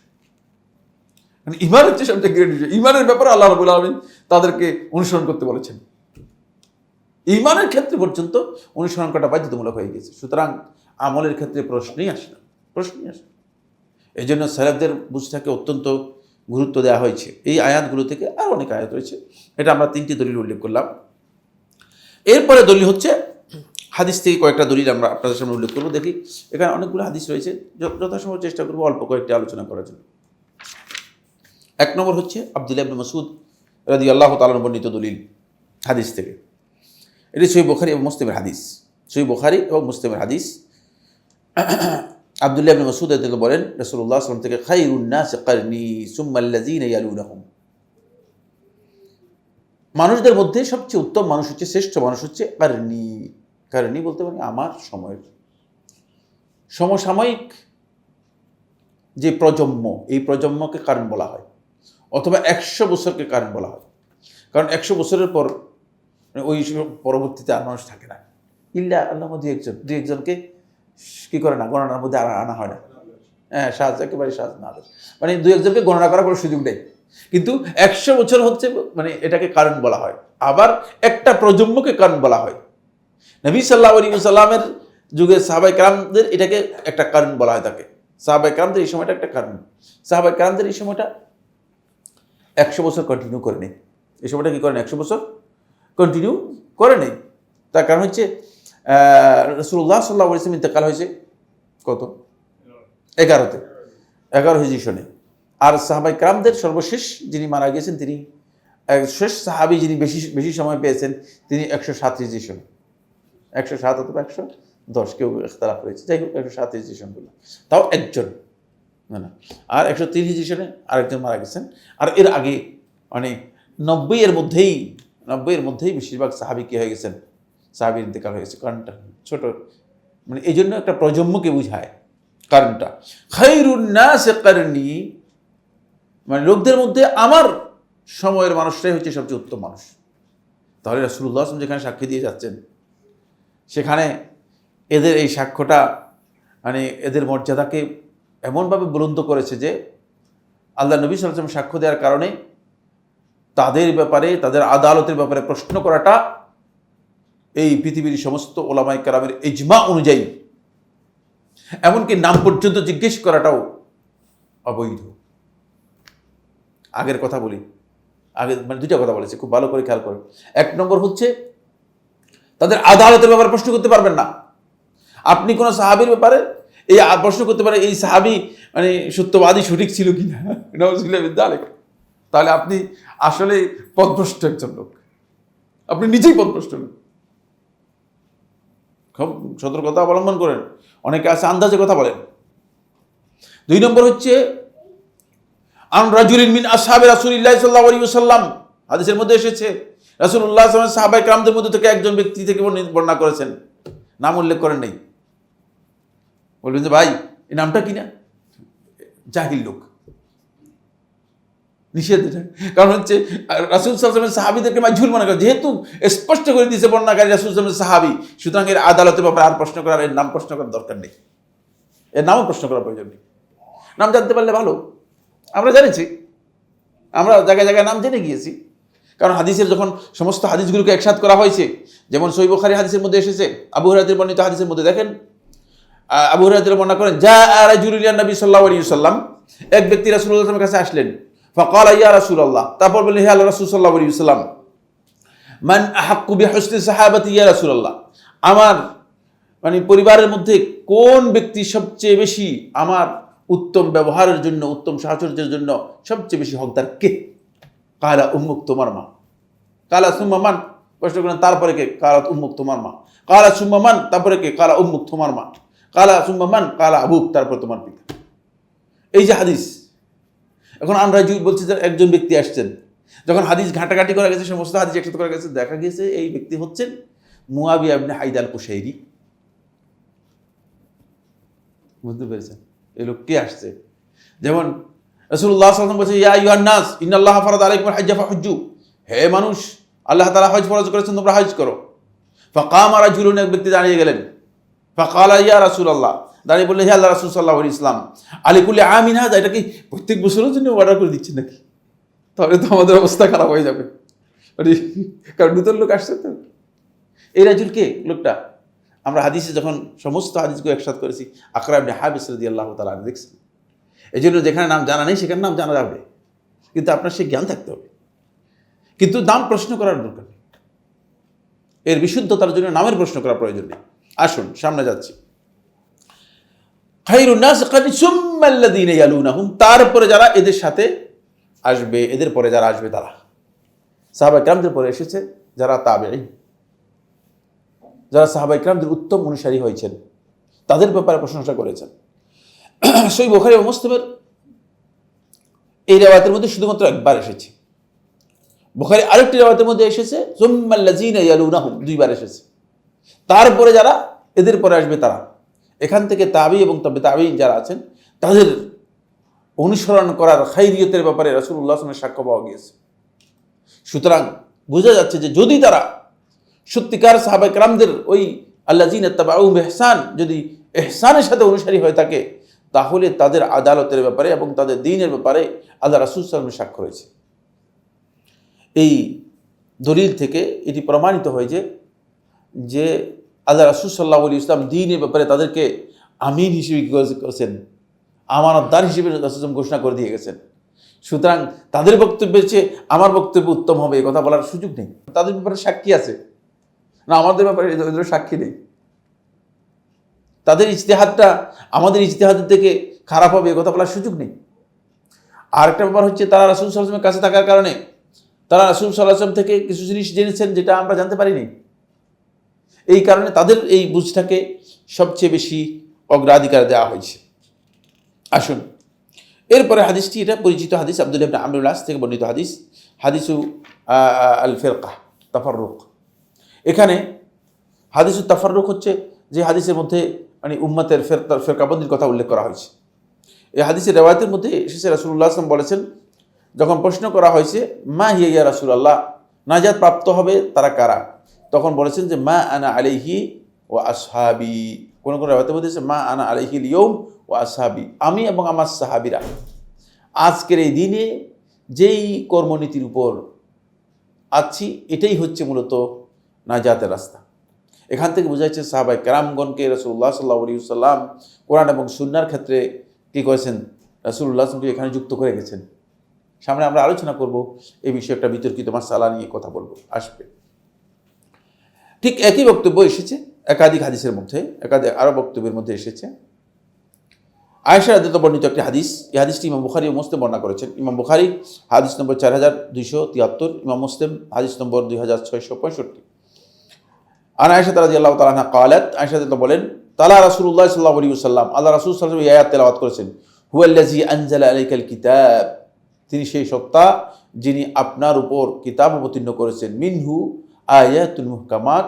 মানে ঈমান হচ্ছে সবচেয়ে গ্রেট বিষয়। ঈমানের ব্যাপারে আল্লাহ রাব্বুল আলামিন তাদেরকে অনুসরণ করতে বলেছেন। ঈমানের ক্ষেত্রে পর্যন্ত অনুসরণ করাটা বাধ্যতামূলক হয়ে গেছে। সুতরাং আমলের ক্ষেত্রে প্রশ্নই আসে না। এই জন্য সালাফদের বুঝটাকে অত্যন্ত গুরুত্ব দেওয়া হয়েছে। এই আয়াতগুলো থেকে আর অনেক আয়াত রয়েছে, এটা আমরা 3টি দলিল উল্লেখ করলাম। এরপরে দলিল হচ্ছে হাদিস থেকে কয়েকটা দলিল আমরা আপনাদের সামনে উল্লেখ করবো। দেখি, এখানে অনেকগুলো হাদিস রয়েছে, যথাসম্ভব চেষ্টা করবো অল্প কয়েকটি আলোচনা করার জন্য। 1 নম্বর হচ্ছে আব্দুল্লাহ ইবনে মাসউদ রাদিয়াল্লাহু তাআলা বর্ণিত দলিল হাদিস থেকে। এটি সহিহ বুখারী এবং মুসলিমের হাদিস, সহিহ বুখারী এবং মুসলিমের হাদিস। আব্দুল্লাহ ইবনে মাসউদ রাদিয়াল্লাহু বলেন, রাসূলুল্লাহ সাল্লাল্লাহু আলাইহি ওয়াসাল্লাম থেকে, খায়রুন নাস কারনি সুম্মা আল্লাযীনা ইয়ালুনাহুম, মানুষদের মধ্যে সবচেয়ে উত্তম মানুষ হচ্ছে, শ্রেষ্ঠ মানুষ হচ্ছে কারনি। কারনি বলতে মানে আমার সময়ের, সমসাময়িক যে প্রজন্ম, এই প্রজন্মকে কারণ বলা হয়, অথবা 100 বছরকে কারণ বলা হয়। কারণ 100 বছরের পর ওই পরবর্তীতে আর মানুষ থাকে না, ইল্লা আল্লাহ দুই একজনকে কি করে না, গণনার মধ্যে আনা হয় না। হ্যাঁ, সাজ একেবারে সাজ না, মানে 2-1জনকে গণনা করার কোনো সুযোগ নেই। কিন্তু 100 বছর হচ্ছে, মানে এটাকে কারণ বলা হয়। আবার একটা প্রজন্মকে কারণ বলা হয়। নবী সাল্লাল্লাহু আলাইহি ওয়াসাল্লামের যুগে সাহাবায়ে কেরামদের এটাকে একটা কারণ বলা হয় থাকে। সাহাবায়ে কেরামদের এই সময়টা একটা কারণ। সাহাবায়ে কেরামদের এই সময়টা 100 বছর কন্টিনিউ করে নেই। এই সময়টা কি করেন? 100 বছর কন্টিনিউ করে নেই। তার কারণ হচ্ছে রাসূলুল্লাহ সাল্লাল্লাহু আলাইহি ওয়াসাল্লাম ইন্তেকাল হয়েছে কত? 11-তে, 11 হিজরি সনে। আর সাহাবায়ে কেরামদের সর্বশেষ যিনি মারা গিয়েছেন তিনি শেষ সাহাবী যিনি বেশি সময় পেয়েছেন তিনি 107 হিজরি সনে, 107 অথবা 110, কেউ ইখতিলাফ করেছে, যাই হোক 107 হিজরি সন বললাম, তাও একজন না। আর 103 হিজরি সনে আরেকজন মারা গেছেন। আর এর আগে মানে 90 এর মধ্যেই বেশিরভাগ সাহাবী কি হয়ে গেছেন, সাহাবীর ইন্তেকাল হয়ে গেছে। কারণটা ছোট, মানে এই জন্য একটা প্রজন্মকে বুঝায় কারণটা। খায়রুন নাস কারনি, মানে লোকদের মধ্যে আমার সময়ের মানুষটাই হচ্ছে সবচেয়ে উত্তম মানুষ। তাহলে রাসূলুল্লাহ সাল্লাল্লাহু আলাইহি ওয়াসাল্লাম যেখানে সাক্ষী দিয়ে যাচ্ছেন সেখানে এদের এই সাক্ষ্যটা মানে এদের মর্যাদাকে এমনভাবে বুলন্দ করেছে যে আল্লাহ নবী সাল্লাল্লাহু আলাইহি ওয়াসাল্লাম সাক্ষ্য দেওয়ার কারণে তাদের ব্যাপারে, তাদের আদালতের ব্যাপারে প্রশ্ন করাটা এই পৃথিবীর সমস্ত ওলামায়ে কেরামের ইজমা অনুযায়ী, এমনকি নাম পর্যন্ত জিজ্ঞেস করাটাও অবৈধ। আগের কথা বলি, আগে মানে দুইটা কথা বলেছে, খুব ভালো করে খেয়াল করেন। 1 নম্বর হচ্ছে তাদের আদালতের ব্যাপারে প্রশ্ন করতে পারবেন না। আপনি কোনো সাহাবীর ব্যাপারে এই প্রশ্ন করতে পারেন, এই সাহাবী মানে সত্যবাদী সঠিক ছিল কিনা, তাহলে আপনি আসলে পথভ্রষ্ট একজন লোক, আপনি নিজেই পথভ্রষ্ট লোক। খুব সতর্কতা অবলম্বন করেন, অনেকে আছে আন্দাজে কথা বলেন। 2 নম্বর হচ্ছে আন রাজুলিন মিন আসহাবি রাসূলিল্লাহ সাল্লাল্লাহু আলাইহি ওয়াসাল্লাম, হাদিসের মধ্যে এসেছে রাসূলুল্লাহ সাল্লাল্লাহু আলাইহি ওয়াসাল্লাম সাহাবায়ে কেরামদের মধ্যে থেকে একজন ব্যক্তি থেকে বর্ণনা করেছেন, নাম উল্লেখ করেন নাই। বলবেন যে ভাই এই নামটা কি না, জাহিল লোক, নিষেধ এটা। কারণ হচ্ছে রাসূল সাল্লাল্লাহু আলাইহি ওয়াসাল্লাম সাহাবীদেরকে মাজহুল মনে করে, যেহেতু স্পষ্ট করে দিয়েছে বর্ণনাকারী রাসূল সাল্লাল্লাহু আলাইহি ওয়াসাল্লাম সাহাবী, সুতরাং এর আদালতের ব্যাপারে আর প্রশ্ন করার, এর নাম প্রশ্ন করার দরকার নেই, এর নামও প্রশ্ন করার প্রয়োজন নেই। নাম জানতে পারলে ভালো, আমরা জানিছি, আমরা জায়গায় জায়গায় নাম জেনে গিয়েছি। কারণ হাদিসের যখন সমস্ত হাদিসগুলোকে একসাথ করা হয়েছে, যেমন সহিহ বুখারী হাদিসের মধ্যে এসেছে, আবু হুরায়রার বর্ণিত হাদিসের মধ্যে দেখেন, আবু হুরায়রা বর্ণনা করেন, যা রাজুলুন ইলা নবী সাল্লাল্লাহু আলাইহি ওয়াসাল্লাম, এক ব্যক্তি রাসূলুল্লাহ সাল্লাল্লাহু আলাইহি ওয়াসাল্লামের কাছে আসলেন। ফাকালা ইয়া রাসূলুল্লাহ, তারপর বললেন হে আল্লাহর রাসূল সাল্লাল্লাহু আলাইহি ওয়াসাল্লাম, মান আহাক্কু বিহুসনি সাহাবাতি ইয়া রাসূলুল্লাহ, আমার মানে পরিবারের মধ্যে কোন ব্যক্তি সবচেয়ে বেশি আমার উত্তম ব্যবহারের জন্য, উত্তম সাহচর্যের জন্য সবচেয়ে বেশি হকদার কে? কালা উম্মুক, তোমার মা। কালা সুম্মা মান, প্রশ্ন করেন তারপরে কে? কালা উম্মুক, তোমার মা। কালা সুম্মা মান, তারপরে কে? কালা উম্মুক, তোমার মা। কালা সুম্মা মান, কালা আবুক, তারপর তোমার পিতা। এই যে হাদিস, এখন আমরা বলছি যে একজন ব্যক্তি আসছেন, যখন হাদিস ঘাটাঘাটি করা গেছে, সমস্ত হাদিস একসাথে করা গেছে, দেখা গেছে এই ব্যক্তি হচ্ছেন মুয়াবিয়া ইবনে হাইদ আল কুশাইরি। বুঝতে পেরেছেন এই লোক কে আসছে? যেমন রাসূলুল্লাহ সাল্লাল্লাহু আলাইহি ওয়াসাল্লাম বলেছে, ইয়া আইয়ুহান নাস ইন্নাল্লাহা ফারাদা আলাইকুমুল হাজ্জা ফাহুজ্জু, হে মানুষ, আল্লাহ তাআলা হজ ফরজ করেছেন, তোমরা হজ করো। ফাকামা রাজুলুন, এক ব্যক্তি দাঁড়িয়ে গেলেন। ফাকালা ইয়া রাসূলুল্লাহ, দাঁড়িয়ে বললেন হে আল্লাহর রাসূল সাল্লাল্লাহু আলাইহি ওয়াসাল্লাম, আলিকুল্লি আমিন হাযা, এটা কি প্রত্যেক বছরের জন্য অর্ডার করে দিচ্ছেন নাকি? তাহলে তো আমাদের অবস্থা খারাপ হয়ে যাবে, কারণ নতুন লোক আসছে তো। এই রাজুল কে? লোকটা আমরা হাদিসে যখন সমস্ত হাদিসগুলো একসাথে করেছি, আকরা ইবনে হাবিস রাদিয়াল্লাহু তাআলা আনহু, দেখছেন? এই জন্য যেখানে নাম জানা নেই সেখানে নাম জানা যাবে, কিন্তু আপনার সে জ্ঞান থাকতে হবে, কিন্তু নাম প্রশ্ন করার দরকার নেই, এর বিশুদ্ধতার জন্য নামের প্রশ্ন করার প্রয়োজন নেই। আসুন সামনে যাচ্ছি। খায়রুন নাস কারনি সুম্মা আল্লাযীনা ইয়ালুনাহুম, তারপরে যারা এদের সাথে আসবে, এদের পরে যারা আসবে তারা সাহাবায়ে কেরামদের পরে এসেছে যারা তাবেঈন, যারা সাহাবায়ে কেরামদের উত্তম অনুসারী হয়েছেন, তাদের ব্যাপারে প্রশংসা করেছেন। সহিহ বুখারী ও মুসলিমের এই রিওয়ায়াতের মধ্যে শুধুমাত্র একবার এসেছে। বুখারী আরেকটি রিওয়ায়াতের মধ্যে এসেছে সুম্মা আল্লাযীনা ইয়ালুনাহুম, দুইবার এসেছে, তারপরে যারা এদের পরে আসবে তারা। এখান থেকে তাবি এবং তবে তাবিঈন যারা আছেন তাদের অনুসরণ করার খায়রিয়তের ব্যাপারে রাসূলুল্লাহ সাল্লাল্লাহু আলাইহি ওয়াসাল্লামের সাক্ষ্য পাওয়া গিয়েছে। সুতরাং বোঝা যাচ্ছে যে যদি তারা সত্যিকার সাহাবায়ে কেরামদের ওই আল্লাযীনা তাবাউ বিইহসান, যদি ইহসানের সাথে অনুসারী হয়ে থাকে, তাহলে তাদের আদালতের ব্যাপারে এবং তাদের দ্বীনের ব্যাপারে আল্লাহ রাসূল সাল্লাল্লাহু আলাইহি ওয়াসাল্লামের সাক্ষ্য রয়েছে। এই দলিল থেকে এটি প্রমাণিত হয়েছে যে আল্লাহ রাসূল সাল্লাল্লাহু আলাইহি ওয়াসাল্লাম দ্বীনের ব্যাপারে তাদেরকে আমিন হিসেবে করেছেন, আমানতদার হিসেবে রাসূল ঘোষণা করে দিয়ে গেছেন। সুতরাং তাদের বক্তব্যের চেয়ে আমার বক্তব্য উত্তম হবে, এই কথা বলার সুযোগ নেই। তাদের ব্যাপারে সাক্ষী আছে না, আমাদের ব্যাপারে এদের সাক্ষী নেই। তাদের ইজতিহাদটা আমাদের ইজতিহাদের থেকে খারাপ হবে এ কথা বলার সুযোগ নেই। আর একটা ব্যাপার হচ্ছে তারা রাসূল সাল্লাল্লাহু আলাইহি ওয়াসাল্লামের কাছে থাকার কারণে তারা রাসূল সাল্লাল্লাহু আলাইহি ওয়াসাল্লাম থেকে কিছু জিনিস জেনেছেন যেটা আমরা জানতে পারিনি। এই কারণে তাদের এই বুঝটাকে সবচেয়ে বেশি অগ্রাধিকার দেওয়া হয়েছে। আসুন এরপরে হাদিসটি, এটা পরিচিত হাদিস, আব্দুল্লাহ ইবনে আমর আল-আস থেকে বর্ণিত হাদিস, হাদিসু আল ফিরকা তাফাররুক। এখানে হাদিসু তাফাররুক হচ্ছে যে হাদিসের মধ্যে মানে উম্মতের ফেরকাবন্দির কথা উল্লেখ করা হয়েছে। এই হাদিসের রেওয়ায়াতের মধ্যে এসেছে রাসূলুল্লাহ সাল্লাল্লাহু আলাইহি ওয়াসাল্লাম বলেছেন, যখন প্রশ্ন করা হয়েছে মা হিয়া ইয়া রাসূলুল্লাহ, নাজাত প্রাপ্ত হবে তারা কারা, তখন বলেছেন যে মা আনা আলাইহি ওয়া আসহাবি। কোন কোন রেওয়ায়াতের মধ্যে মা আনা আলাইহি লিয়াউম ওয়া আসহাবি, আমি এবং আমার সাহাবীরা আজকের এই দিনে যেই কর্মনীতির উপর আছি এটাই হচ্ছে মূলত নাজাতের রাস্তা। এখান থেকে বোঝা যাচ্ছে সাহাবায়ে কেরামগণকে রাসূলুল্লাহ সাল্লাল্লাহু আলাইহি ওয়াসাল্লাম কোরআন এবং সুন্নাহর ক্ষেত্রে কী করেছেন, রাসূলুল্লাহ সাল্লাল্লাহু আলাইহি ওয়াসাল্লাম এখানে যুক্ত করে গেছেন। সামনে আমরা আলোচনা করব এই বিষয়ে, একটা বিতর্কিত মাসআলা নিয়ে কথা বলবো, আসবে। ঠিক একই বক্তব্য এসেছে একাধিক হাদিসের মধ্যে, একাধিক আরও বক্তব্যের মধ্যে এসেছে। আয়েশা রাদিয়াল্লাহু বর্ণিত একটি হাদিস, এই হাদিসটি ইমাম বুখারী ও মুসলিম বর্ণনা করেছেন। ইমাম বুখারী হাদিস নম্বর 4273, ইমাম মুসলিম হাদিস নম্বর 2665। আন আয়েশা রাদিয়াল্লাহু তাআলা আনহা ক্বালাত, আয়েশা রাদিয়াল্লাহু বলেন, তালা রাসূলুল্লাহ সাল্লাল্লাহু আলাইহি ওয়াসাল্লাম, আল্লাহ রাসূল সাল্লাল্লাহু আলাইহি ওয়াসাল্লাম এই আয়াত তেলাওয়াত করেছেন, হুয়াল্লাযী আনজালা আলাইকাল কিতাব, তিনি সেই সত্তা যিনি আপনার উপর কিতাব অবতীর্ণ করেছেন, মিনহু আয়াতুন মুহকামাত,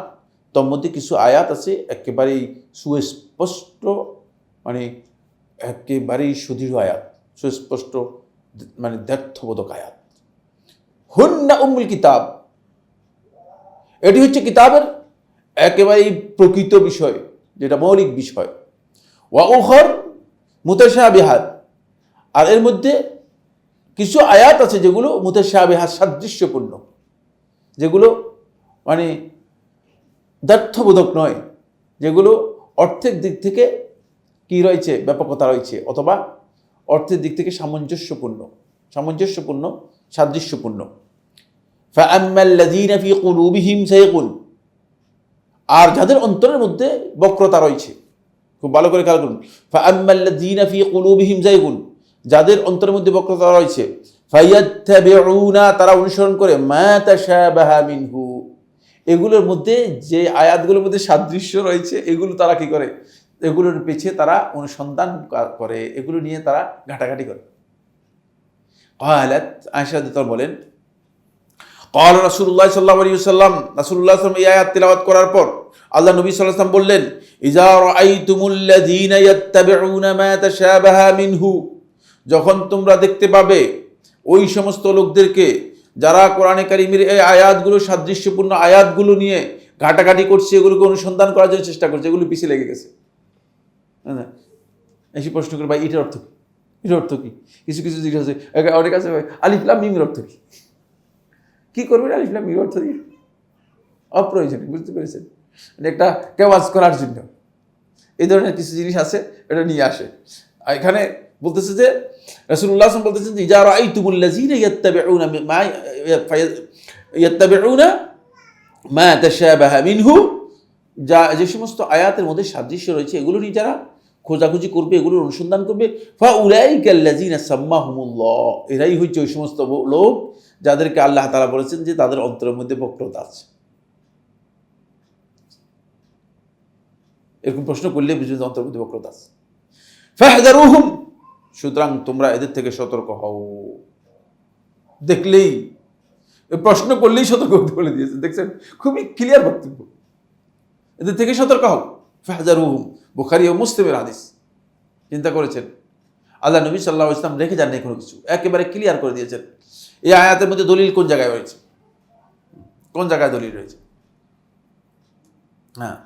তোর মধ্যে কিছু আয়াত আছে একেবারেই সুস্পষ্ট, মানে একেবারেই সুদৃঢ় আয়াত, সুস্পষ্ট মানে দ্ব্যর্থবোধক আয়াত। হুন্না উম্মুল কিতাব, এটি হচ্ছে কিতাবের একেবারেই প্রকৃত বিষয়, যেটা মৌলিক বিষয়। ওয়া উখর মুতাশাবিহাত, আর এর মধ্যে কিছু আয়াত আছে যেগুলো মুতাশাবিহাত, সাদৃশ্যপূর্ণ, যেগুলো মানে দ্ব্যর্থবোধক নয়, যেগুলো অর্থের দিক থেকে কি রয়েছে, ব্যাপকতা রয়েছে, অথবা অর্থের দিক থেকে সামঞ্জস্যপূর্ণ, সাদৃশ্যপূর্ণ। ফাআম্মাল্লাযীনা ফী কুলূবিহিম যায়গুন, আর যাদের অন্তরের মধ্যে বক্রতা রয়েছে, খুব ভালো করে খেয়াল করুন, ফাআম্মাল্লাযীনা ফী কুলূবিহিম যায়গুন, যাদের অন্তরের মধ্যে বক্রতা রয়েছে, ফায়াত্তাবিউনা, তারা অনুসরণ করে, মা তাশাবাহা মিনহু, এগুলোর মধ্যে যে আয়াতগুলোর মধ্যে সাদৃশ্য রয়েছে এগুলো তারা কি করে, এগুলোর পিছে তারা অনুসন্ধান করে, এগুলো নিয়ে তারা ঘাটাঘাটি করে। ক্বালাত, আয়েশা রাদিয়াল্লাহু বলেন, ক্বালা রাসূলুল্লাহ সাল্লাল্লাহু আলাইহি ওয়াসাল্লাম, রাসূলুল্লাহ সাল্লাল্লাহু আলাইহি ওয়াসাল্লাম এই আয়াত তেলাওয়াত করার পর আল্লাহ নবী সাল্লাল্লাহু আলাইহি ওয়াসাল্লাম বললেন, ইযা রাআইতুমুল্লাযীনা ইয়াত্তাবিউনা মা তাশাবাহা মিনহু, যখন তোমরা দেখতে পাবে ওই সমস্ত লোকদেরকে যারা কোরআনে কারীমের এই আয়াতগুলো, সাদৃশ্যপূর্ণ আয়াতগুলো নিয়ে ঘাটাঘাটি করছে, এগুলোকে অনুসন্ধান করার জন্য চেষ্টা করছে, এগুলো পিছিয়ে লেগে গেছে। এসে প্রশ্ন করে, ভাই এটার অর্থ কি, এটার অর্থ কি? কিছু কিছু জিজ্ঞাসা আছে অনেক আছে, ভাই আলিফ লাম মিমের অর্থ কি? কি করবেন আলিফ লাম মিমের অর্থ দিয়ে? অপ্রয়োজনীয়, বুঝতে পেরেছেন? একটা কেওয়াজ করার জন্য এই ধরনের কিছু জিনিস আছে, এটা নিয়ে আসে। এখানে বলতেছে যে রাসূলুল্লাহ সাল্লাল্লাহু আলাইহি ওয়াসাল্লাম বলতেছেন, ইযা রাআইতুমুল্লাযীনা ইয়াত্তাবিউনা মা তাশাবাহা মিনহু, যে সমস্ত আয়াতের মধ্যে সাদৃশ্য রয়েছে এগুলো নিয়ে যারা খোঁজাখুঁজি করবে, এগুলোর অনুসন্ধান করবে, ফাউলাইকাল্লাযীনা সাম্মাহুমুল্লাহ, এরাই হচ্ছে ওই সমস্ত লোক যাদেরকে আল্লাহ তাআলা বলেছেন যে তাদের অন্তরের মধ্যে বক্রতা আছে। এরকম প্রশ্ন করলে বুঝবে অন্তরের মধ্যে বক্রতা আছে। ফাহযারুহুম, সুতরাং তোমরা এদের থেকে সতর্ক হও। দেখলেই, প্রশ্ন করলেই সতর্ক হতে বলে দিয়েছে, দেখছেন? খুবই ক্লিয়ার বক্তব্য, এদের থেকে সতর্ক হও। ফাহযারুহুম, বুখারী ও মুসলিমের হাদিস। চিন্তা করেছেন, আল্লাহ নবী সাল্লাল্লাহু আলাইহি ওয়াসাল্লাম রেখে যাননি কোনো কিছু, একেবারে ক্লিয়ার করে দিয়েছেন। এই আয়াতের মধ্যে দলিল কোন জায়গায় রয়েছে, কোন জায়গায় দলিল রয়েছে? হ্যাঁ,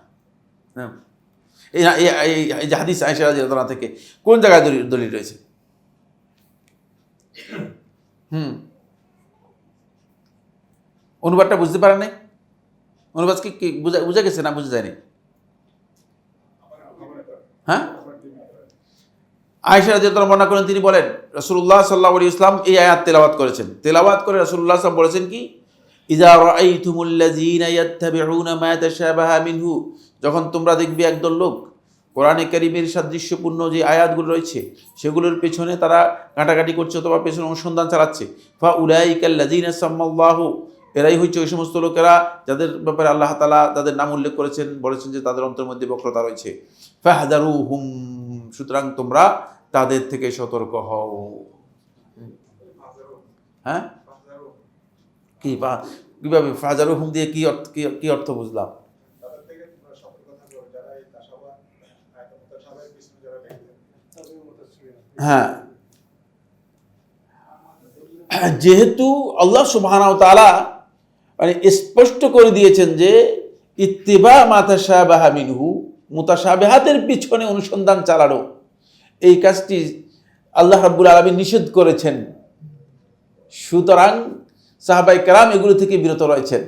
এই যে হাদিস আয়েশা রাদিয়াল্লাহু আনহা থেকে কোন জায়গায় দলিল রয়েছে? অনুবাদটা বুঝতে পারেন নাই? অনুবাদ কি বুঝা গেছে না বুঝে যায়নি? হ্যাঁ, আয়েশা রাদিয়াল্লাহু আনহা বর্ণনা করেন, তিনি বলেন রাসূলুল্লাহ সাল্লাল্লাহু আলাইহি ওয়াসাল্লাম এই আয়াত তেলাওয়াত করেছেন। তেলাওয়াত করে রাসূলুল্লাহ সাল্লাল্লাহু আলাইহি ওয়াসাল্লাম বলেছেন কি, ইযা রাআইতুমুল্লাযীনা ইয়াত্তাবিউনা মা তাশাবাহা মিনহু, যখন তোমরা দেখবে একদল লোক কোরআনে কারীমের সাদৃশ্যপূর্ণ যে আয়াতগুলো রয়েছে সেগুলোর পেছনে তারা ঘাঁটাঘাঁটি করছে অথবা পেছনে অনুসন্ধান চালাচ্ছে। ফা উলাইকাল্লাযীনা সাম্মাল্লাহু, এরাই হচ্ছে ওই সমস্ত লোকেরা যাদের ব্যাপারে আল্লাহ তাআলা তাদের নাম উল্লেখ করেছেন, বলেছেন যে তাদের অন্তরের মধ্যে বক্রতা রয়েছে। ফাহদারুহুম, সুতরাং তোমরা তাদের থেকে সতর্ক হও। হ্যাঁ, কিভাবে ফাহদারুহুম দিয়ে কি অর্থ বুঝলাম? হ্যাঁ, যেহেতু আল্লাহ সুবহানাহু ওয়া তাআলা মানে স্পষ্ট করে দিয়েছেন যে ইত্তিবা মা তাশাবাহা মিনহু, মুতাশাবিহাতের পিছনে অনুসন্ধান চালানো, এই কাজটি আল্লাহ রাব্বুল আলামিন নিষেধ করেছেন। সুতরাং সাহাবায়ে কেরাম এগুলো থেকে বিরত রয়েছেন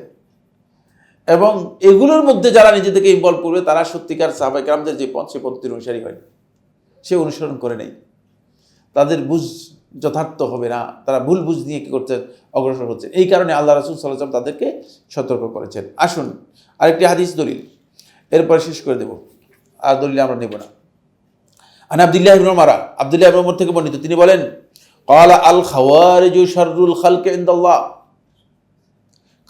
এবং এগুলোর মধ্যে যারা নিজে থেকে ইনভলভ করবে তারা সত্যিকার সাহাবায়ে কেরামদের যে পথ, সে পথের অনুসারী হয়, সে অনুসরণ করে নেই, তাদের বুঝ যথার্থ হবে না, তারা ভুল বুঝ নিয়ে কী করছেন, অগ্রসর হচ্ছে। এই কারণে আল্লাহ রাসূল সাল্লাল্লাহু আলাইহি ওয়াসাল্লাম তাদেরকে সতর্ক করেছেন। আসুন আরেকটি হাদিস দলিল, এরপরে শেষ করে দেব, আর দলিল আমরা নেব না। আন আব্দুল্লাহ ইবনে উমর, আব্দুল্লাহ ইবনে উমর থেকে বর্ণিত, তিনি বলেন ক্বালা আল খাওয়ারিজু শাররুল খালকি ইনদাল্লাহ,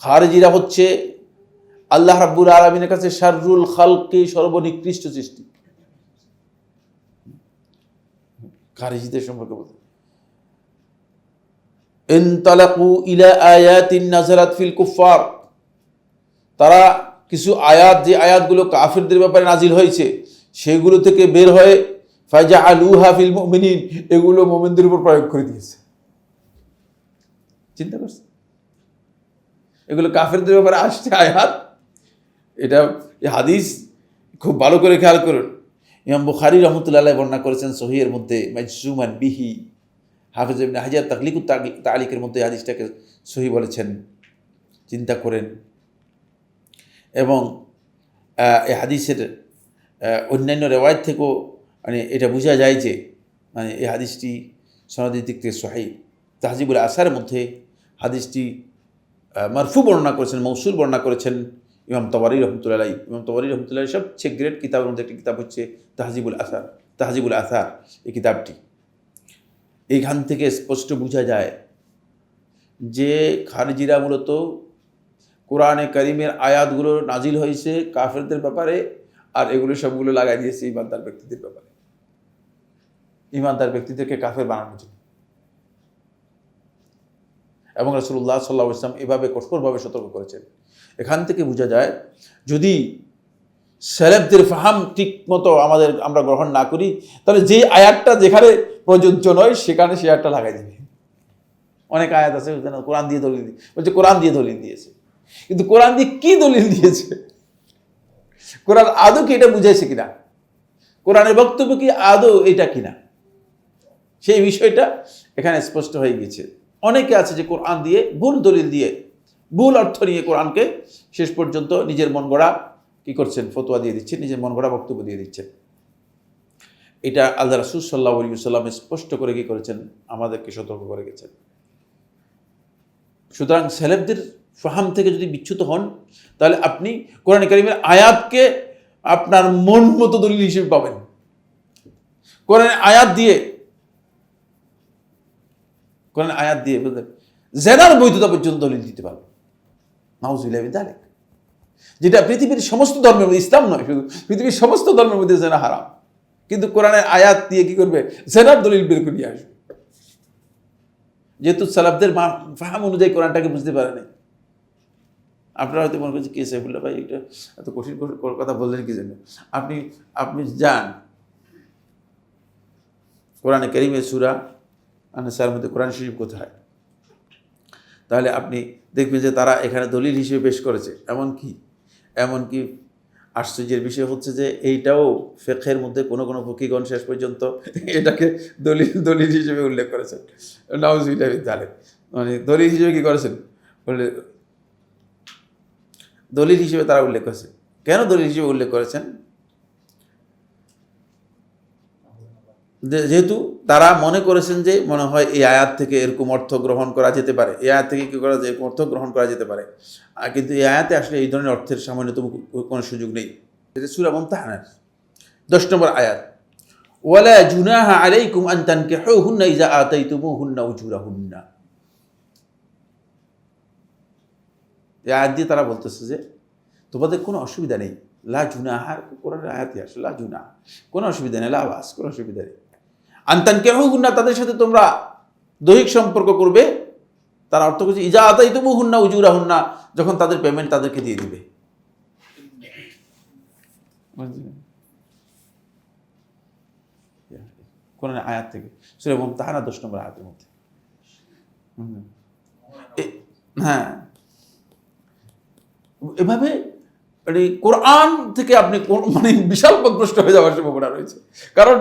খারিজিরা হচ্ছে আল্লাহ রাব্বুল আলামিনের কাছে শাররুল খালকি, সর্বনিকৃষ্ট সৃষ্টি। খারিজিদের সম্পর্কে বলতে, ইনতালাকু ইলা আয়াতিন নাযালাত ফিল কুফার, তারা কিছু আয়াত, যে আয়াতগুলো কাফিরদের ব্যাপারে নাজিল হয়েছে সেগুলো থেকে বের হয়ে ফাজাআলুহা ফিল মুমিনিন, এগুলো মুমিনদের উপর প্রয়োগ করে দিয়েছে। চিন্তা করছে, এগুলো কাফিরদের ব্যাপারে আসছে আয়াত, এটা এই হাদিস খুব ভালো করে খেয়াল করুন। ইমাম বুখারী রাহমাতুল্লাহ আলাইহি বর্ণনা করেছেন সহিহের মধ্যে মাজজুমান বিহি, হাফিজ ইবনে হাজার তাকলিকুত তালিকের মধ্যে হাদিসটাকে সহি বলেছেন। চিন্তা করেন, এবং এই হাদিসের অন্যান্য রেওয়ায়েত থেকেও মানে এটা বোঝা যায় যে মানে এই হাদিসটি সনদের দিক থেকে সহিহ। তাহজিবুল আসারের মধ্যে হাদিসটি মারফু বর্ণনা করেছেন, মৌসুল বর্ণনা করেছেন ইমাম তবারী রহমতুল্লাহ আলাইহি। ইমাম তবারী রহমতুল্লাহ আলাইহি সবচেয়ে গ্রেট কিতাবের মধ্যে একটি কিতাব হচ্ছে তাহজিবুল আসার, তাহজিবুল আসার এই কিতাবটি। এইখান থেকে স্পষ্ট বোঝা যায় যে খারিজিরা মূলত কোরআনে কারিমের আয়াতগুলো নাজিল হয়েছে কাফেরদের ব্যাপারে, আর এগুলো সবগুলো লাগাই দিয়েছে ইমানদার ব্যক্তিদের ব্যাপারে, ইমানদার ব্যক্তিদেরকে কাফের বানানোর জন্য। এবং রাসূলুল্লাহ সাল্লাল্লাহু আলাইহি ওয়াসাল্লাম এভাবে কঠোরভাবে সতর্ক করেছেন। এখান থেকে বোঝা যায় যদি সেলেফদের ফাহাম ঠিক মতো আমরা গ্রহণ না করি, তাহলে যে আয়াতটা যেখানে প্রযোজ্য নয় সেখানে সে আয়াতটা লাগাই দেবে। অনেক আয়াত আছে কোরআন দিয়ে দলিল দিয়ে, বলছে কোরআন দিয়ে দলিল দিয়েছে, কিন্তু কোরআন দিয়ে কি দলিল দিয়েছে, কোরআন আদৌ কি এটা বুঝাইছে কিনা, কোরআনের বক্তব্য কি আদৌ এটা কিনা, সেই বিষয়টা এখানে স্পষ্ট হয়ে গেছে। অনেকে আছে যে কোরআন দিয়ে ভুল দলিল দিয়ে, ভুল অর্থ নিয়ে কোরআনকে শেষ পর্যন্ত নিজের মন গড়া কি করছেন, ফতোয়া দিয়ে দিচ্ছেন, নিজের মন গড়া বক্তব্য দিয়ে দিচ্ছেন। এটা আল্লাহ রাসূল সাল্লাল্লাহু আলাইহি ওয়াসাল্লাম স্পষ্ট করে কি করেছেন, আমাদেরকে সতর্ক করে গেছেন। সুতরাং সেলেফদের ফাহাম থেকে যদি বিচ্যুত হন, তাহলে আপনি কোরআন কারীমের আয়াতকে আপনার মন মতো দলিল হিসেবে পাবেন। কোরআন আয়াত দিয়ে বলতে জেনার বৈধতা পর্যন্ত দলিল দিতে পারবে, নাউযুবিল্লাহি মিন যালিক, যেটা পৃথিবীর সমস্ত ধর্মের মধ্যে, ইসলাম নয় শুধু, পৃথিবীর সমস্ত ধর্মের মধ্যে জেনা হারাম, কিন্তু কোরআনের আয়াত দিয়ে কি করবে, জেনার দলিল বের করে নিয়ে আসবে। যেহেতু সালাফদের ফাহাম অনুযায়ী কোরআনটাকে বুঝতে পারে নাই। আপনারা হয়তো মনে করছেন কি সাইফুল্লাহ ভাই এটা এত কঠিন কথা বললেন কি জন্য। আপনি যান কোরআনে কারীমের সূরা আন-নিসার মধ্যে কোরআন শরীফ কোথায়, তাহলে আপনি দেখবেন যে তারা এখানে দলিল হিসেবে পেশ করেছে। এমনকি আশ্চর্যের বিষয় হচ্ছে যে এইটাও ফিকহের মধ্যে কোনো ফকিহগণ শেষ পর্যন্ত এটাকে দলিল হিসেবে উল্লেখ করেছেন। নাউযুবিল্লাহি মিন যালিক, মানে দলিল হিসেবে কি করেছেন, দলিল হিসেবে তারা উল্লেখ করেছেন। কেন দলিল হিসেবে উল্লেখ করেছেন? যেহেতু তারা মনে করেছেন যে মনে হয় এই আয়াত থেকে এরকম অর্থ গ্রহণ করা যেতে পারে, এই আয়াত থেকে কী করা যায়, অর্থ গ্রহণ করা যেতে পারে, কিন্তু এই আয়াতে আসলে এই ধরনের অর্থের সামান্যতম কোনো সুযোগ নেই। এটা সূরা মুমতাহানার 10 নম্বর আয়াত, ওয়ালা জুনাহা আলাইকুম আন তানকিহুহুন্না ইযা আতাইতুমুহুন্না উজুরাহুন্না। এই আয়াত দিয়ে তারা বলতেছে যে তোমাদের কোনো অসুবিধা নেই, লা জুনাহা, কোরআনের আয়াতই আসে লা জুনাহা, কোনো অসুবিধা নেই, লা বাস, কোনো অসুবিধা নেই। আন তানকিহুহুন্না, তাদের সাথে তোমরা দৈহিক সম্পর্ক করবে, তার অর্থ হচ্ছে ইজা আতাইতুমুহুন্না উজুরাহুন্না, যখন তাদের পেমেন্ট তাদেরকে দিয়ে দিবে। কোন আয়াত থেকে? সূরা মুমতাহানা 10 নম্বর আয়াতের মধ্যে। হ্যাঁ, এভাবে কোরআন থেকে আপনি মানে বিশাল পথভ্রষ্ট হয়ে যাওয়ার সম্ভাবনা রয়েছে। কারণ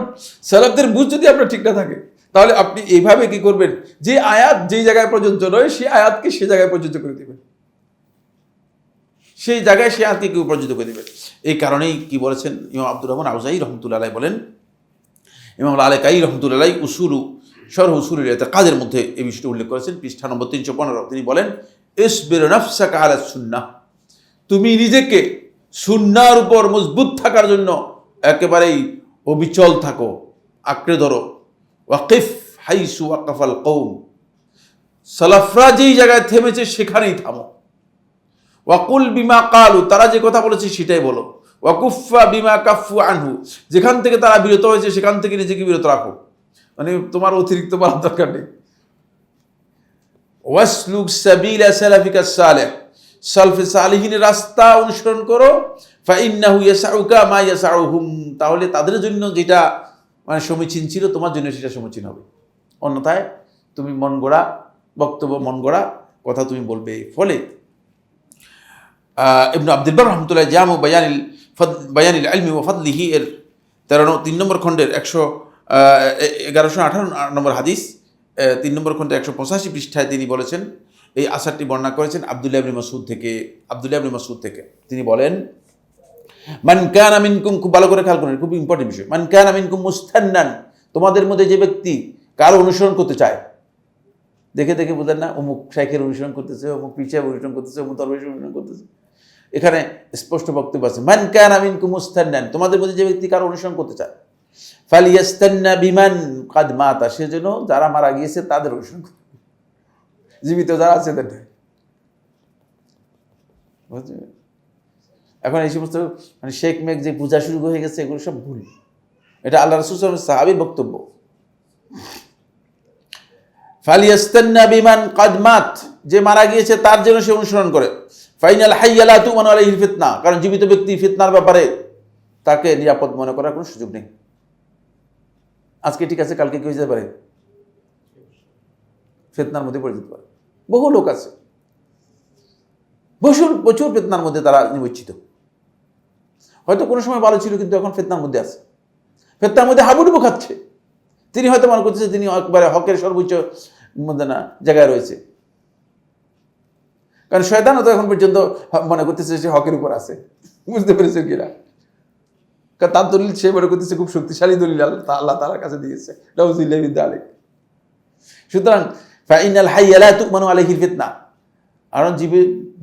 সালাফদের বুঝ যদি আপনার ঠিক না থাকে, তাহলে আপনি এইভাবে কি করবেন, যে আয়াত যেই জায়গায় প্রযোজ্য নয় সেই আয়াতকে সেই জায়গায় প্রযোজ্য করে দেবেন, সেই জায়গায় সেই আয়াতকে কেউ প্রযোজ্য করে দেবেন। এই কারণেই কি বলেছেন ইমাম আব্দুর রহমান আউজাই রহমতুল্লাহ আলাইহি বলেন, ইমাম লালেকাই রহমতুল্লাহ আলাইহি শরহ উসুলুল ইতিকাদের মধ্যে এই বিষয়টি উল্লেখ করেছেন, পৃষ্ঠা নম্বর 315। তিনি বলেন, ইসবির নাফসাকা আলা সুন্নাহ, তুমি নিজেকে সুন্নাহর উপর মজবুত থাকার জন্য একেবারেই অবিচল থাকো, আঁকড়ে ধরো। ওয়াকিফ হাইসু ওয়াকাফাল কওম, সালাফরা যেই জায়গায় থেমেছে সেখানেই থামো। ওয়াকুল বিমা কালু, তারা যে কথা বলেছে সেটাই বলো। ওয়াকুফা বিমা কাফু আনহু, যেখান থেকে তারা বিরত হয়েছে সেখান থেকে নিজেকে বিরত রাখো, মানে তোমার অতিরিক্ত বলার দরকার নেই। ওয়াসলুক সাবিলা সালাফিকা সালেহ, সালফে সালিহিনের রাস্তা অনুসরণ করো। ফাইন্নাহু ইয়াসাউকা মা ইয়াসাউহুম, তাহলে তাদের জন্য যেটা মানে সমীচীন ছিল তোমার জন্য সেটা সমীচীন হবে। অন্যথায় তুমি মন গড়া বক্তব্য, মন গড়া কথা তুমি বলবে। ফলে ইবনে আব্দুল বার রহমতুল্লাহ জামু বায়ানিল ইলমি ওয়া ফাদলিহি এর 3 নম্বর খণ্ডের 1118 নম্বর হাদিস, 3 নম্বর খণ্ডে 185 পৃষ্ঠায় তিনি বলেছেন, এই আসারটি বর্ণনা করেছেন আব্দুল্লাহ ইবনে মাসউদ থেকে। তিনি বলেন, মান কানা মিনকুম, খুব ভালো করে খেয়াল করেন, খুব ইম্পর্টেন্ট বিষয়, মান কানা মিনকুম মুস্তান্নান, তোমাদের মধ্যে যে ব্যক্তি কারো অনুসরণ করতে চায়, দেখে দেখে বুঝলেন না, অমুক শাইখের অনুসরণ করতেছে, অমুক পীরের অনুসরণ করতেছে, অমুক দরবেশের অনুসরণ করতেছে, এখানে স্পষ্ট বক্তব্য আছে, মান কানা মিনকুম মুস্তান্নান, তোমাদের মধ্যে যে ব্যক্তি কারো অনুসরণ করতে চায়, ফালিয়াস্তান্না বিমান কাদ মাতা, সেজন্য যারা মারা গিয়েছে তাদের অনুসরণ করে, জীবিত যারা আছে তাদের। এখন এই সমস্ত মানে শেখ মেক যে পূজা শুরু হয়ে গেছে, এগুলো সব ভুল। এটা আল্লাহ রাসূল সাল্লাল্লাহু আলাইহি ওয়াসাল্লাম সাহাবীর বক্তব্য। ফালিয়াস্তান্না বিমান কাদ মাত, যে মারা গিয়েছে তার জন্য সে অনুসরণ করে। ফাইনাল হাইয়া লা তুমানু আলাইহিল ফিতনা, কারণ জীবিত ব্যক্তি ফিতনার ব্যাপারে তাকে নিরাপদ মনে করার কোনো সুযোগ নেই। আজকে ঠিক আছে, কালকে কি হয়ে যেতে পারে, ফিতনার মধ্যে পড়ে যেতে পারে। বহু লোক আছে প্রচুর ফিতনার মধ্যে তারা নিমজ্জিত। হয়তো কোনো সময় ভালো ছিল, কিন্তু এখন ফিতনার মধ্যে আছে, ফিতনার মধ্যে হাবুডুবু খাচ্ছে। তিনি হয়তো মনে করতেছে তিনি একবারে হকের সর্বোচ্চ মধ্যে না জায়গায় রয়েছে, কারণ শয়তানও তো এখন পর্যন্ত মনে করতেছে সে হকের উপর আছে। বুঝতে পেরেছে কিনা? কারণ তার দলিল সে মনে করতেছে খুব শক্তিশালী দলিল আল্লাহ তাআলার কাছে দিয়েছে। নাউযুবিল্লাহি মিন যালিক। সুতরাং ফাইনাল হাইয়া লা তুমানু আলাইহিল ফিতনা, কারণ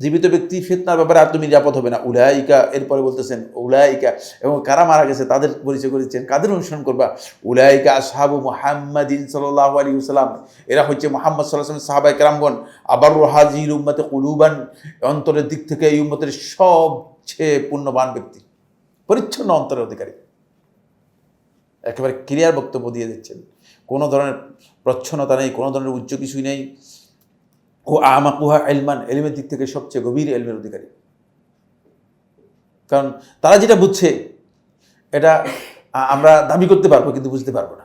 জীবিত ব্যক্তি ফিতনার ব্যাপারে আর তুমি নিরাপদ হবে না। উলাইকা, এরপরে বলতেছেন উলাইকা, এবং কারা মারা গেছে তাদের পরিচয় করেছেন, কাদের অনুসরণ করবা। উলাইকা আসহাবু মুহাম্মাদিন সাল্লাল্লাহু আলাইহি ওয়াসাল্লাম, এরা হচ্ছে মুহাম্মদ সাল্লাল্লাহু আলাইহি ওয়াসাল্লাম সাহাবায়ে কেরামগণ। আবারু হাযিল উম্মতে কুলুবান, অন্তরের দিক থেকে এই উম্মতের সবচেয়ে পুণ্যবান ব্যক্তি, পরিচ্ছন্ন অন্তরের অধিকারী। একেবারে ক্লিয়ার বক্তব্য দিয়ে দিচ্ছেন, কোনো ধরনের প্রচ্ছন্নতা নেই, কোনো ধরনের উচ্চ কিছুই নেই। ও আমাকুহা ইলমান, ইলমের দিক থেকে সবচেয়ে গভীর ইলমের অধিকারী। কারণ তারা যেটা বুঝছে এটা আমরা দাবি করতে পারবো, কিন্তু বুঝতে পারবো না।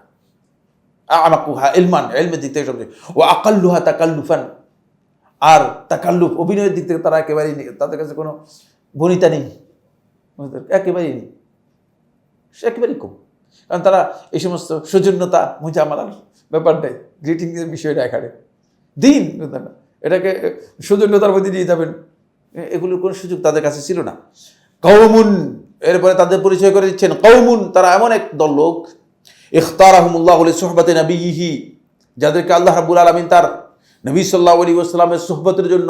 আমাকুহা ইলমান, ইলমের দিক থেকে সবচেয়ে। ও আকাল্লুহা তাকাল্লুফান, আর তাকাল্লুফ অভিনয়ের দিক থেকে তারা একেবারেই নেই, তাদের কাছে কোনো বনিতা নেই, একেবারেই নেই, সে একেবারেই কম। কারণ তারা এই সমস্ত সৌজন্যতা মুজামালার ব্যাপারটাই, গ্রিটিংয়ের বিষয়টা এখানে দিন, এটাকে সৌজন্যতার মধ্যে নিয়ে যাবেন, এগুলোর কোনো সুযোগ তাদের কাছে ছিল না। কওমুন, এরপরে তাদের পরিচয় করে দিচ্ছেন, কওমুন, তারা এমন এক দল লোক, ইখতারাহুমুল্লাহু লিসুহবাতি নাবিয়িহি, যাদেরকে আল্লাহ রাব্বুল আলামিন তার নবী সাল্লাল্লাহু আলাইহি ওয়াসাল্লামের সুহবতের জন্য,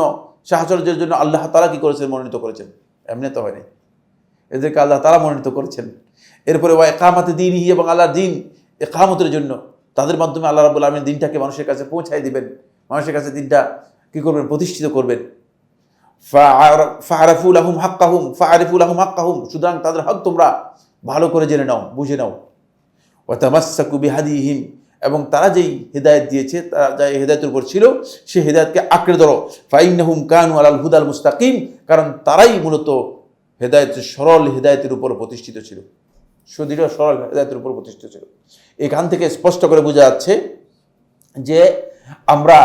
সাহচর্যের জন্য আল্লাহ তাআলা কি করেছেন, মনোনীত করেছেন। এমনি তো হয়নি, এদেরকে আল্লাহ তাআলা মনোনীত করেছেন। এরপরে ওয়া ইকামাতে দীনিহি, এবং আল্লাহর দিন ইকামতের জন্য তাদের মাধ্যমে আল্লাহ রাব্বুল আলামিন দিনটাকে মানুষের কাছে পৌঁছায় দিবেন, মানুষের কাছে দিনটা কি করবেন, প্রতিষ্ঠিত করবেন। ফাআরিফু লাহুম হাক্কাহুম, সুতরাং তাদের হক তোমরা ভালো করে জেনে নাও, বুঝে নাও। ওয়া তামাসসাকু বিহাদিহিম, এবং তারা যেই হেদায়েত দিয়েছে, তারা যে হেদায়েতের উপর ছিল সেই হেদায়েতকে আঁকড়ে ধরো। ফাইন্নাহুম কানু আলাল হুদাল মুস্তাকিম, কারণ তারাই মূলত হেদায়েতের সরল হেদায়েতের উপর প্রতিষ্ঠিত ছিল, সুদৃঢ় সরল হেদায়েতের উপর প্রতিষ্ঠিত ছিল। এখান থেকে স্পষ্ট করে বোঝা যাচ্ছে যে আমরা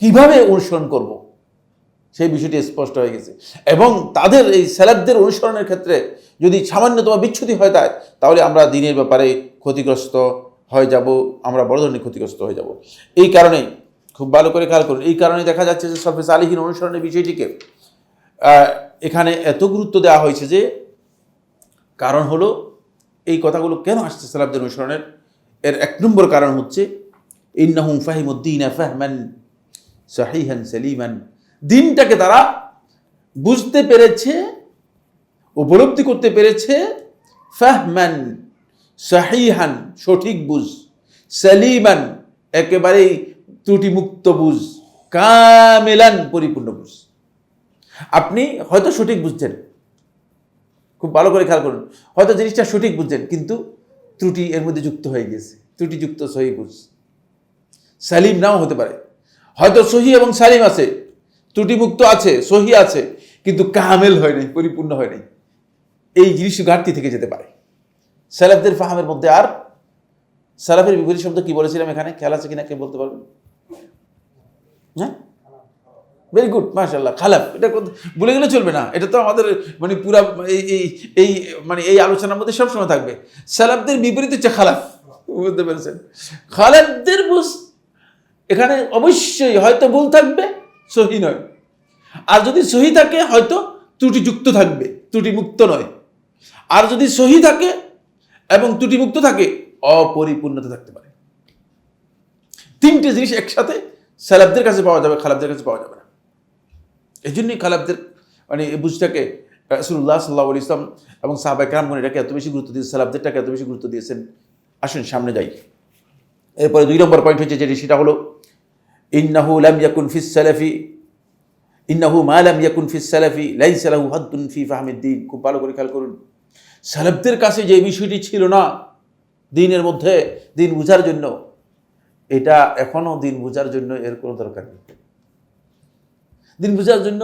কিভাবে অনুসরণ করব সেই বিষয়টি স্পষ্ট হয়ে গেছে। এবং তাদের এই সালাফদের অনুসরণের ক্ষেত্রে যদি সামান্যতম বিচ্যুতি হয় তাহলে আমরা দিনের ব্যাপারে ক্ষতিগ্রস্ত হয়ে যাব, আমরা বড় ধরনের ক্ষতিগ্রস্ত হয়ে যাব। এই কারণে খুব ভালো করে খেয়াল করুন, এই কারণে দেখা যাচ্ছে যে সলফে সালিহিন অনুসরণের বিষয়টিকে এখানে এত গুরুত্ব দেওয়া হয়েছে যে, কারণ হলো এই কথাগুলো কেন আসছে সালাফদের অনুসরণের, এর এক নম্বর কারণ হচ্ছে ইন্নাহুম ফাহিমুদ্দীনা ফাহমান সহিহান সালিমান, দিনটাকে তারা বুঝতে পেরেছে, উপলব্ধি করতে পেরেছে, ফাহমান সহিহান সঠিক বুঝ, সালিমান একেবারেই ত্রুটিমুক্ত বুঝ, কামিলান পরিপূর্ণ বুঝ। আপনি হয়তো সঠিক বুঝছেন, খুব ভালো করে খেয়াল করুন, হয়তো জিনিসটা সঠিক বুঝছেন কিন্তু ত্রুটি এর মধ্যে যুক্ত হয়ে গেছে, ত্রুটিযুক্ত সহি বুঝ। সালিম নাও হতে পারে, হয়তো সহি এবং সালিম আছে, ত্রুটিমুক্ত আছে, সহি আছে, কিন্তু কামেল হয় নাই, পরিপূর্ণ হয় নাই, এই জিনিস ঘাটতি থেকে যেতে পারে সালাফদের ফাহামের মধ্যে। আর সালাফের বিপরীত শব্দ কি বলেছিলাম এখানে, খেয়াল আছে কিনা কে বলতে পারবেন? হ্যাঁ, ভেরি গুড, মাশাআল্লাহ, খালাফ। এটা বলে গেলে চলবে না, এটা তো আমাদের মানে পুরা এই মানে এই আলোচনার মধ্যে সবসময় থাকবে। সালাফদের বিপরীত হচ্ছে খালাফ, বুঝতে পেরেছেন? খালাফদের বুঝ এখানে অবশ্যই হয়তো ভুল থাকবে, সহি নয়, আর যদি সহি থাকে হয়তো ত্রুটিযুক্ত থাকবে, ত্রুটিমুক্ত নয়। আর যদি সহি থাকে এবং ত্রুটিমুক্ত থাকে, অপরিপূর্ণতা থাকতে পারে। তিনটে জিনিস একসাথে সালাফদের কাছে পাওয়া যাবে, খালাফদের কাছে পাওয়া যাবে না। এই জন্যই খালাফদের মানে এই বুঝটাকে রাসূলুল্লাহ সাল্লাল্লাহু আলাইহি ওয়াসাল্লাম এবং সাহাবায়ে কেরামগণ এটাকে এত বেশি গুরুত্ব দিয়েছেন, সালাফদেরটাকে এত বেশি গুরুত্ব দিয়েছেন। আসুন সামনে যাই। এরপরে 2 নম্বর পয়েন্ট হচ্ছে যেটি, সেটা হলো ইন্নাহু লাম ইয়াকুন ফিস সালাফি, ইন্নাহু মা লাম ইয়াকুন ফিস সালাফি লাইসা লাহু হাদ্দুন ফি ফাহমিদ্দিন। খুব ভালো করে খেয়াল করুন, সালাফদের কাছে যে বিষয়টি ছিল না দিনের মধ্যে, দিন বুঝার জন্য, এটা এখনো দিন বুঝার জন্য এর কোনো দরকার নেই। দিন বুঝার জন্য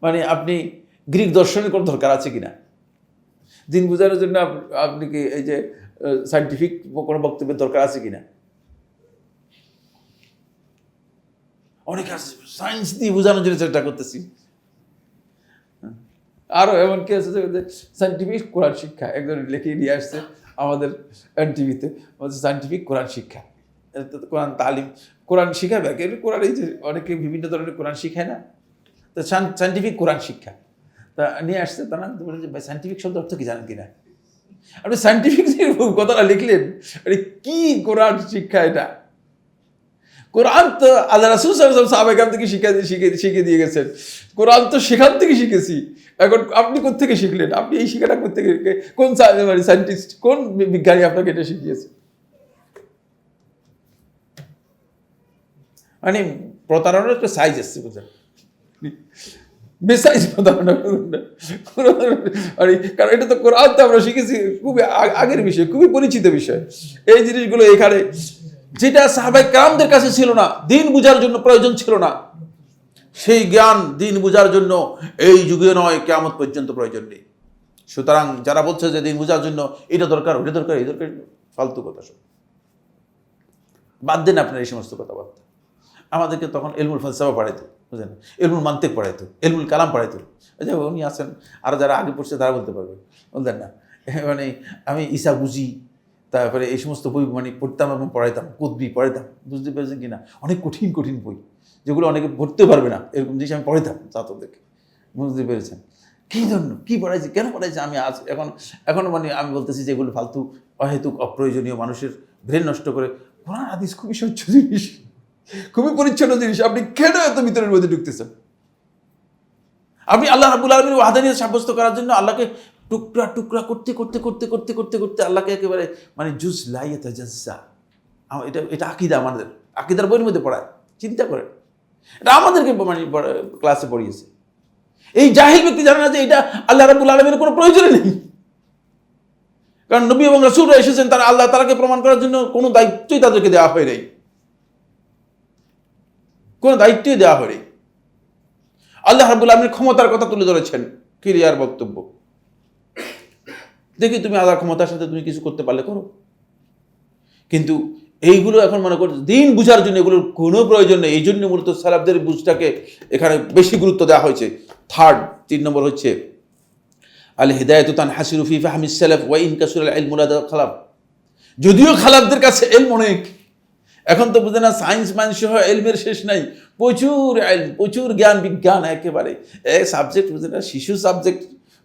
মানে আপনি গ্রিক দর্শনের কোনো দরকার আছে কিনা? দিন বুঝানোর জন্য আপনি কি এই যে সায়েন্টিফিক কোনো বক্তব্যের দরকার আছে কিনা? অনেকে আছে সায়েন্স দিয়ে বোঝানোর জন্য চেষ্টা করতেছি। আরও এমন কি আছে যে সায়েন্টিফিক কোরআন শিক্ষা, একজন লিখে নিয়ে আসছে আমাদের এনটিভিতে, সায়েন্টিফিক কোরআন শিক্ষা, কোরআন তালিম, কোরআন শিখাবে, কোরআন এই যে অনেকে বিভিন্ন ধরনের কোরআন শিখায় না, তো সায়েন্টিফিক কোরআন শিক্ষা তা নিয়ে আসছে। তা না বলেন যে ভাই সায়েন্টিফিক শব্দ অর্থ কি জানেন কিনা? আপনি সায়েন্টিফিক যে কথাটা লিখলেন, আরে কি কোরআন শিক্ষা এটা? কোরআন তো আল্লাহ রাসূল সাল্লাল্লাহু আলাইহি ওয়াসাল্লাম সাহাবায়ে কেরাম থেকে শিখে দিয়ে গেছেন। কোরআন তো সেখান থেকে শিখেছি। এখন আপনি কোত্থেকে শিখলেন? আপনি এই শিক্ষাটা কোত্থেকে, কোন সায়েন্টিস্ট, কোন বিজ্ঞানী আপনাকে এটা শিখিয়েছে? মানে প্রতারণার একটা সাইজ আসছে, বুঝলেন? বেসাইজ প্রতারণা, কারণ এটা তো কোরআন তো আমরা শিখেছি খুবই আগের বিষয়, খুবই পরিচিত বিষয়। এই জিনিসগুলো এখানে যেটা সাহাবায়ে কেরামদের কাছে ছিল না, দিন বুঝার জন্য প্রয়োজন ছিল না, সেই জ্ঞান দিন বুঝার জন্য এই যুগে নয়, কিয়ামত পর্যন্ত প্রয়োজন নেই। সুতরাং যারা বলছে যে দিন বুঝার জন্য এটা দরকার, ওটা দরকার, এই দরকার, ফালতু কথা সব বাদ দেন আপনার এই সমস্ত কথাবার্তা। আমাদেরকে তখন ইলমুল ফালসাফা পড়াইতো, বুঝলেন, ইলমুল মান্তিক পড়াইতো, ইলমুল কালাম পড়াইতো। উনি আছেন আর যারা আগে পড়ছে তারা বলতে পারবে, বলতেন না মানে আমি ঈসা বুঝি, তারপরে এই সমস্ত বই মানে পড়তাম এবং পড়াইতাম, কুতবি পড়াইতাম, বুঝতে পেরেছেন কিনা? অনেক কঠিন কঠিন বই যেগুলো অনেকে পড়তে পারবে না, এরকম জিনিস আমি পড়াইতাম ছাত্রদেরকে, বুঝতে পেরেছেন? কী জন্য কী পড়াইছি, কেন পড়াইছি? আমি আজ এখন মানে আমি বলতেছি যে এগুলো ফালতু, অহেতুক, অপ্রয়োজনীয়, মানুষের ব্রেন নষ্ট করে। কোরআন হাদিস খুবই স্বচ্ছ জিনিস, খুবই পরিচ্ছন্ন জিনিস, আপনি কেন এত ভিতরের মধ্যে ঢুকতেছেন? আপনি আল্লাহ রাব্বুল আলামিনের ওয়াহদানিয়ত সাব্যস্ত করার জন্য আল্লাহকে টুকরা টুকরা করতে করতে করতে করতে করতে করতে আল্লাহকে একেবারে মানে জুজ লাইয়াতা জাজ্জা। এটা এটা আকিদা, আমাদের আকিদার বইয়ের মধ্যে পড়ায়, চিন্তা করেন। এটা আমাদেরকে মানে ক্লাসে পড়িয়েছে। এই জাহিল ব্যক্তি জানে না যে এটা আল্লাহ রাব্বুল আলামিনের কোনো প্রয়োজনই নেই, কারণ নবী এবং রাসূলরা এসেছেন তারা আল্লাহ তাআলাকে প্রমাণ করার জন্য কোনো দায়িত্বই তাদেরকে দেওয়া হয় নাই, কোনো দায়িত্বই দেওয়া হয় নাই। আল্লাহ রাব্বুল আলামিনের ক্ষমতার কথা তুলে ধরেছেন, ক্লিয়ার বক্তব্য। দেখি তুমি আল্লাহর ক্ষমতার সাথে তুমি কিছু করতে পারলে করো, কিন্তু এইগুলো এখন মনে করছে দিন বুঝার জন্য এগুলোর কোনো প্রয়োজন নেই। এই জন্য মূলত সালাফদের বুঝটাকে এখানে বেশি গুরুত্ব দেওয়া হয়েছে। 3 নম্বর হচ্ছে আল হিদায়াতু তানহাসিরু ফি ফাহমিস সালাফ ওয়া ইন কাসুরাল ইলমু লাদা খালাফ। যদিও খালাফদের কাছে ইলম অনেক, এখন তো বুঝে না সায়েন্স মাইন্স সহ ইলমের শেষ নাই, প্রচুর ইলম, প্রচুর জ্ঞান বিজ্ঞান, একেবারে সাবজেক্ট বুঝে না, শিশু সাবজেক্ট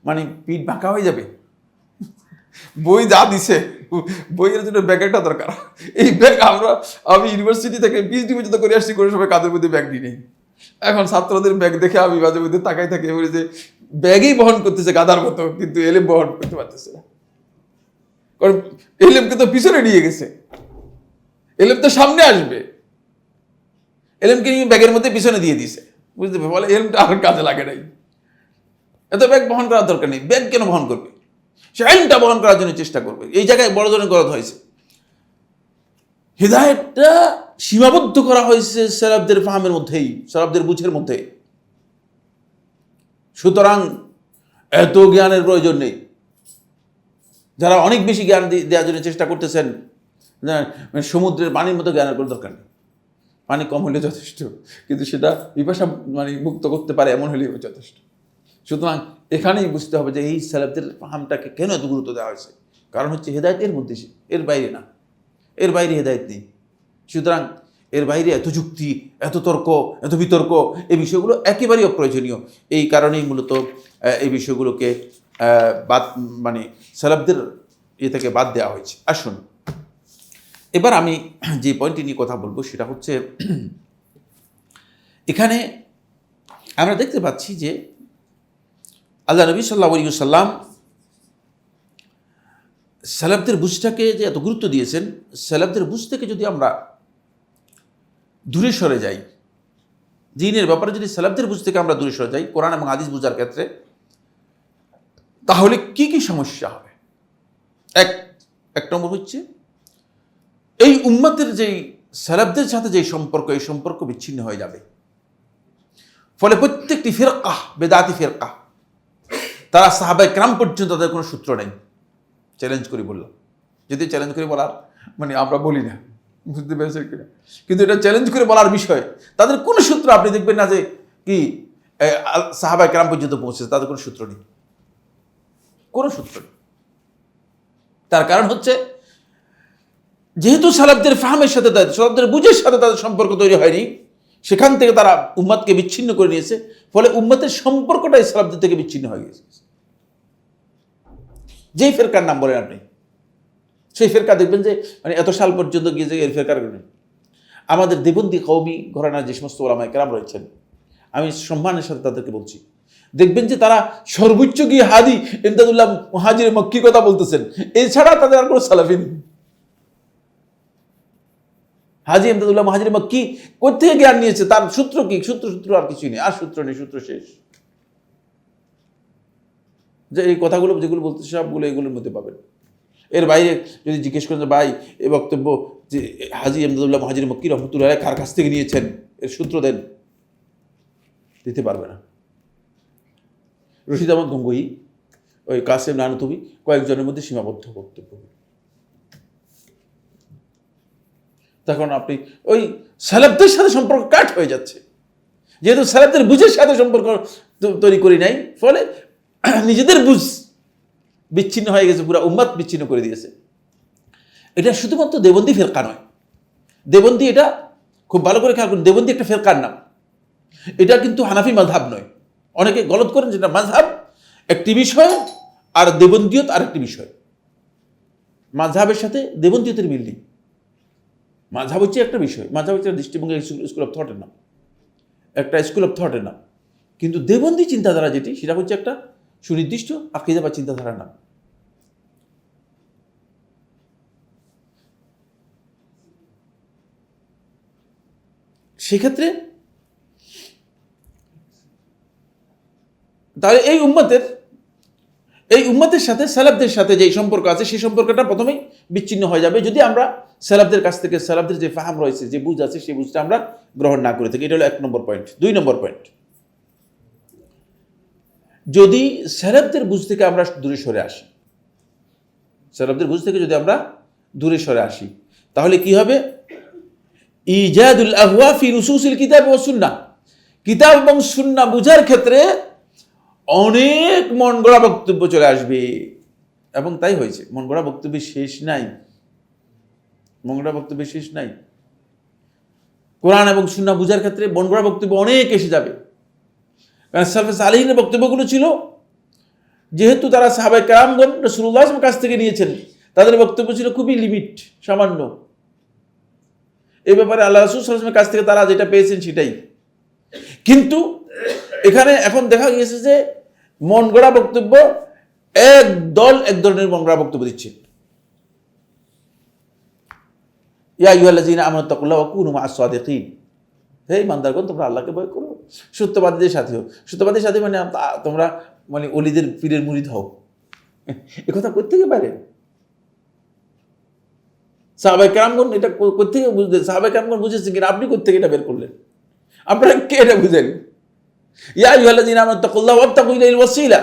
মানে পিঠ বাঁকা হয়ে যাবে। বই যা দিছে, বইয়ের জন্য ব্যাগ একটা দরকার। এই ব্যাগ আমি ইউনিভার্সিটি থেকে পিএইচডি পর্যন্ত করে আসছি, করে সবাই কাঁধের মধ্যে ব্যাগ নিয়ে নেই। এখন ছাত্রদের ব্যাগ দেখে আমি মাঝে মধ্যে তাকাই থাকি, বলি যে ব্যাগই বহন করতেছে গাধার মতো, কিন্তু এলেম বহন করতে পারতেছে না। কারণ এলেমকে তো পিছনে নিয়ে গেছে, এলেম তো সামনে আসবে, এলেমকে নিয়ে ব্যাগের মধ্যে পিছনে দিয়ে দিছে, বুঝতে পারবে? বলে এলেমটা আর কাজে লাগে নাই, এত ব্যাগ বহন করার দরকার নেই। ব্যাগ কেন বহন করবে? সে আইনটা বহন করার জন্য চেষ্টা করবে। এই জায়গায় বড় ধরনের গলদ হয়েছে। হিদায়াতটা সীমাবদ্ধ করা হয়েছে সালাফদের ফাহমের মধ্যেই, সালাফদের বুঝের মধ্যে। সুতরাং এত জ্ঞানের প্রয়োজন নেই। যারা অনেক বেশি জ্ঞান দেওয়ার জন্য চেষ্টা করতেছেন, সমুদ্রের পানির মতো জ্ঞানের কোনো দরকার নেই। পানি কম হলে যথেষ্ট, কিন্তু সেটা পিপাসা মানে মুক্ত করতে পারে এমন হলেই যথেষ্ট। সুতরাং এখানেই বুঝতে হবে যে এই সালাফদের ফাহামটাকে কেন এত গুরুত্ব দেওয়া হয়েছে। কারণ হচ্ছে হেদায়েত এর মধ্যে, এর বাইরে না, এর বাইরে হেদায়েত নেই। সুতরাং এর বাইরে এত যুক্তি, এত তর্ক, এত বিতর্ক, এই বিষয়গুলো একেবারেই অপ্রয়োজনীয়। এই কারণেই মূলত এই বিষয়গুলোকে বাদ মানে সালাফদের থেকে বাদ দেওয়া হয়েছে। আসুন এবার আমি যে পয়েন্টটি নিয়ে কথা বলবো সেটা হচ্ছে, এখানে আমরা দেখতে পাচ্ছি যে আল্লাহ নবী সাল্লাল্লাহু আলাইহি ওয়াসাল্লাম সালাফদের বুঝটাকে যে এত গুরুত্ব দিয়েছেন, সালাফদের বুঝ থেকে যদি আমরা দূরে সরে যাই, দ্বীনের ব্যাপারে যদি সালাফদের বুঝ থেকে আমরা দূরে সরে যাই কোরআন এবং হাদিস বুঝার ক্ষেত্রে, তাহলে কি কি সমস্যা হবে? এক নম্বর হচ্ছে এই উম্মতের যেই সালাফদের সাথে যেই সম্পর্ক, এই সম্পর্ক বিচ্ছিন্ন হয়ে যাবে। ফলে প্রত্যেকটি ফিরকা বেদাতি ফিরকা, তারা সাহাবায়ে কেরাম পর্যন্ত তাদের কোনো সূত্র নেই। চ্যালেঞ্জ করে বললাম, যদি চ্যালেঞ্জ করে বলার মানে আমরা বলি না, বুঝতে পেরেছেন কিনা, কিন্তু এটা চ্যালেঞ্জ করে বলার বিষয়। তাদের কোনো সূত্র আপনি দেখবেন না যে কি সাহাবায়ে কেরাম পর্যন্ত পৌঁছেছে, তাদের কোনো সূত্র নেই, কোনো সূত্র নেই। তার কারণ হচ্ছে যেহেতু সালাফদের ফাহমের সাথে, সালাফদের বুঝের সাথে তাদের সম্পর্ক তৈরি হয়নি, সেখান থেকে তারা উম্মতকে বিচ্ছিন্ন করে নিয়েছে। ফলে উম্মতের সম্পর্কটাই সালাফদের থেকে বিচ্ছিন্ন হয়ে গেছে। যেই ফেরকার নাম বলেন আপনি, সেই ফেরকা দেখবেন যে মানে এত সাল পর্যন্ত গিয়ে যে এর ফেরকার নেই। আমাদের দেবন্দী কওমি ঘরানার যে সমস্ত ওলামায়ে কেরাম রয়েছেন, আমি সম্মানের সাথে তাদেরকে বলছি, দেখবেন যে তারা সর্বোচ্চ গিয়ে হাজি ইমদাদুল্লাহ মুহাজির মক্কির কথা বলতেছেন, এছাড়া তাদের আর কোনো সালাফি নেই। হাজি ইমদাদুল্লাহ মুহাজির মক্কি কোথেকে জ্ঞান নিয়েছে, তার সূত্র কি? সূত্র আর কিছুই নেই, আর সূত্র নেই, সূত্র শেষ। যে এই কথাগুলো যেগুলো বলতে সবগুলো এগুলোর মধ্যে পাবেন। এর বাইরে যদি জিজ্ঞেস করেন যে ভাই এই বক্তব্য যে হাজি ইমদাদুল্লাহ মুহাজির মক্কি রহমতুল্লাহ আলাইহি কার কাছ থেকে নিয়েছেন, এর সূত্র দেন, দিতে পারবে না। রশিদ আহমদ গঙ্গোহী, ওই কাসেম নানুতুবি, কয়েকজনের মধ্যে সীমাবদ্ধ বক্তব্য। তখন আপনি ওই সালাফদের সাথে সম্পর্ক কাট হয়ে যাচ্ছে। যেহেতু সালাফদের বুঝের সাথে সম্পর্ক তৈরি করি নাই, ফলে নিজেদের বুঝ বিচ্ছিন্ন হয়ে গেছে, পুরো উম্মত বিচ্ছিন্ন করে দিয়েছে। এটা শুধুমাত্র দেবন্দী ফেরকা নয়। দেবন্দী, এটা খুব ভালো করে খেয়াল করুন, দেবন্দী একটা ফেরকার নাম, এটা কিন্তু হানাফি মাযহাব নয়। অনেকে গলত করেন যেটা মাযহাব একটি বিষয় আর দেবন্দীয়ত আরেকটি বিষয়। মাযহাবের সাথে দেবন্দীয়তের মিল নেই। মাযহাব হচ্ছে একটা বিষয়, মাযহাব হচ্ছে দৃষ্টিভঙ্গি, স্কুল অফ থটের নাম, একটা স্কুল অফ থটের নাম। কিন্তু দেবন্দী চিন্তাধারা যেটি, সেটা হচ্ছে একটা সুনির্দিষ্ট আকীদা বা চিন্তাধারা না। সেক্ষেত্রে তাহলে এই উম্মতের সাথে সালাফদের সাথে যে সম্পর্ক আছে সেই সম্পর্কটা প্রথমেই বিচ্ছিন্ন হয়ে যাবে যদি আমরা সালাফদের কাছ থেকে সালাফদের যে ফাহাম রয়েছে, যে বুঝ আছে, সেই বুঝটা আমরা গ্রহণ না করে থাকি। এটা হলো 1 নম্বর পয়েন্ট। 2 নম্বর পয়েন্ট, যদি সালাফদের বুঝ থেকে আমরা দূরে সরে আসি, সালাফদের বুঝ থেকে যদি আমরা দূরে সরে আসি, তাহলে কি হবে? ইজাদুল আহওয়া ফি নুসুসিল কিতাব ওয়াস সুন্নাহ, কিতাব এবং সুন্নাহ বুঝার ক্ষেত্রে অনেক মন গড়া বক্তব্য চলে আসবে। এবং তাই হয়েছে, মন গড়া বক্তব্যের শেষ নাই, মন গড়া বক্তব্যের শেষ নাই। কোরআন এবং সুন্নাহ বুঝার ক্ষেত্রে মন গড়া বক্তব্য অনেক এসে যাবে। কারণ সালফে সালেহিনের বক্তব্যগুলো ছিল, যেহেতু তারা সাহাবায়ে কেরামগণ রাসূলুল্লাহ সাল্লাল্লাহু আলাইহি ওয়াসাল্লামের কাছ থেকে নিয়েছেন, তাদের বক্তব্য ছিল খুবই লিমিট, সামান্য। এই ব্যাপারে আল্লাহ রাসূল সাল্লাল্লাহু আলাইহি ওয়াসাল্লামের কাছ থেকে তারা যেটা পেয়েছেন সেটাই। কিন্তু এখানে এখন দেখা গিয়েছে যে মন গড়া বক্তব্য এক ধরনের মন গড়া বক্তব্য দিচ্ছে। ইয়া আইয়ুহাল্লাযীনা আমানু তাকুল্লাহ ওয়া কুনু মা'আস সাদিকিন, হে ইমানদারগণ তোমরা আল্লাহকে ভয় করো, সত্যবাদীদের সাথী হও। সত্যবাদীর সাথী মানে তোমরা মানে ওলিদের পীরের মুরিদ হও। এ কথা কই থেকে পারে? সাহাবায়ে কেরামগণ এটা কই থেকে বুঝলেন? সাহাবায়ে কেরামগণ বুঝেছেন কিনা? আপনি কই থেকে এটা বের করলেন? আপনারা কে এটা বুঝেন? ইয়া আইয়ুহাল্লাযীনা আমানু তাকুল্লাহ ওয়াবতাগু ইলাইহিল ওয়াসিলা,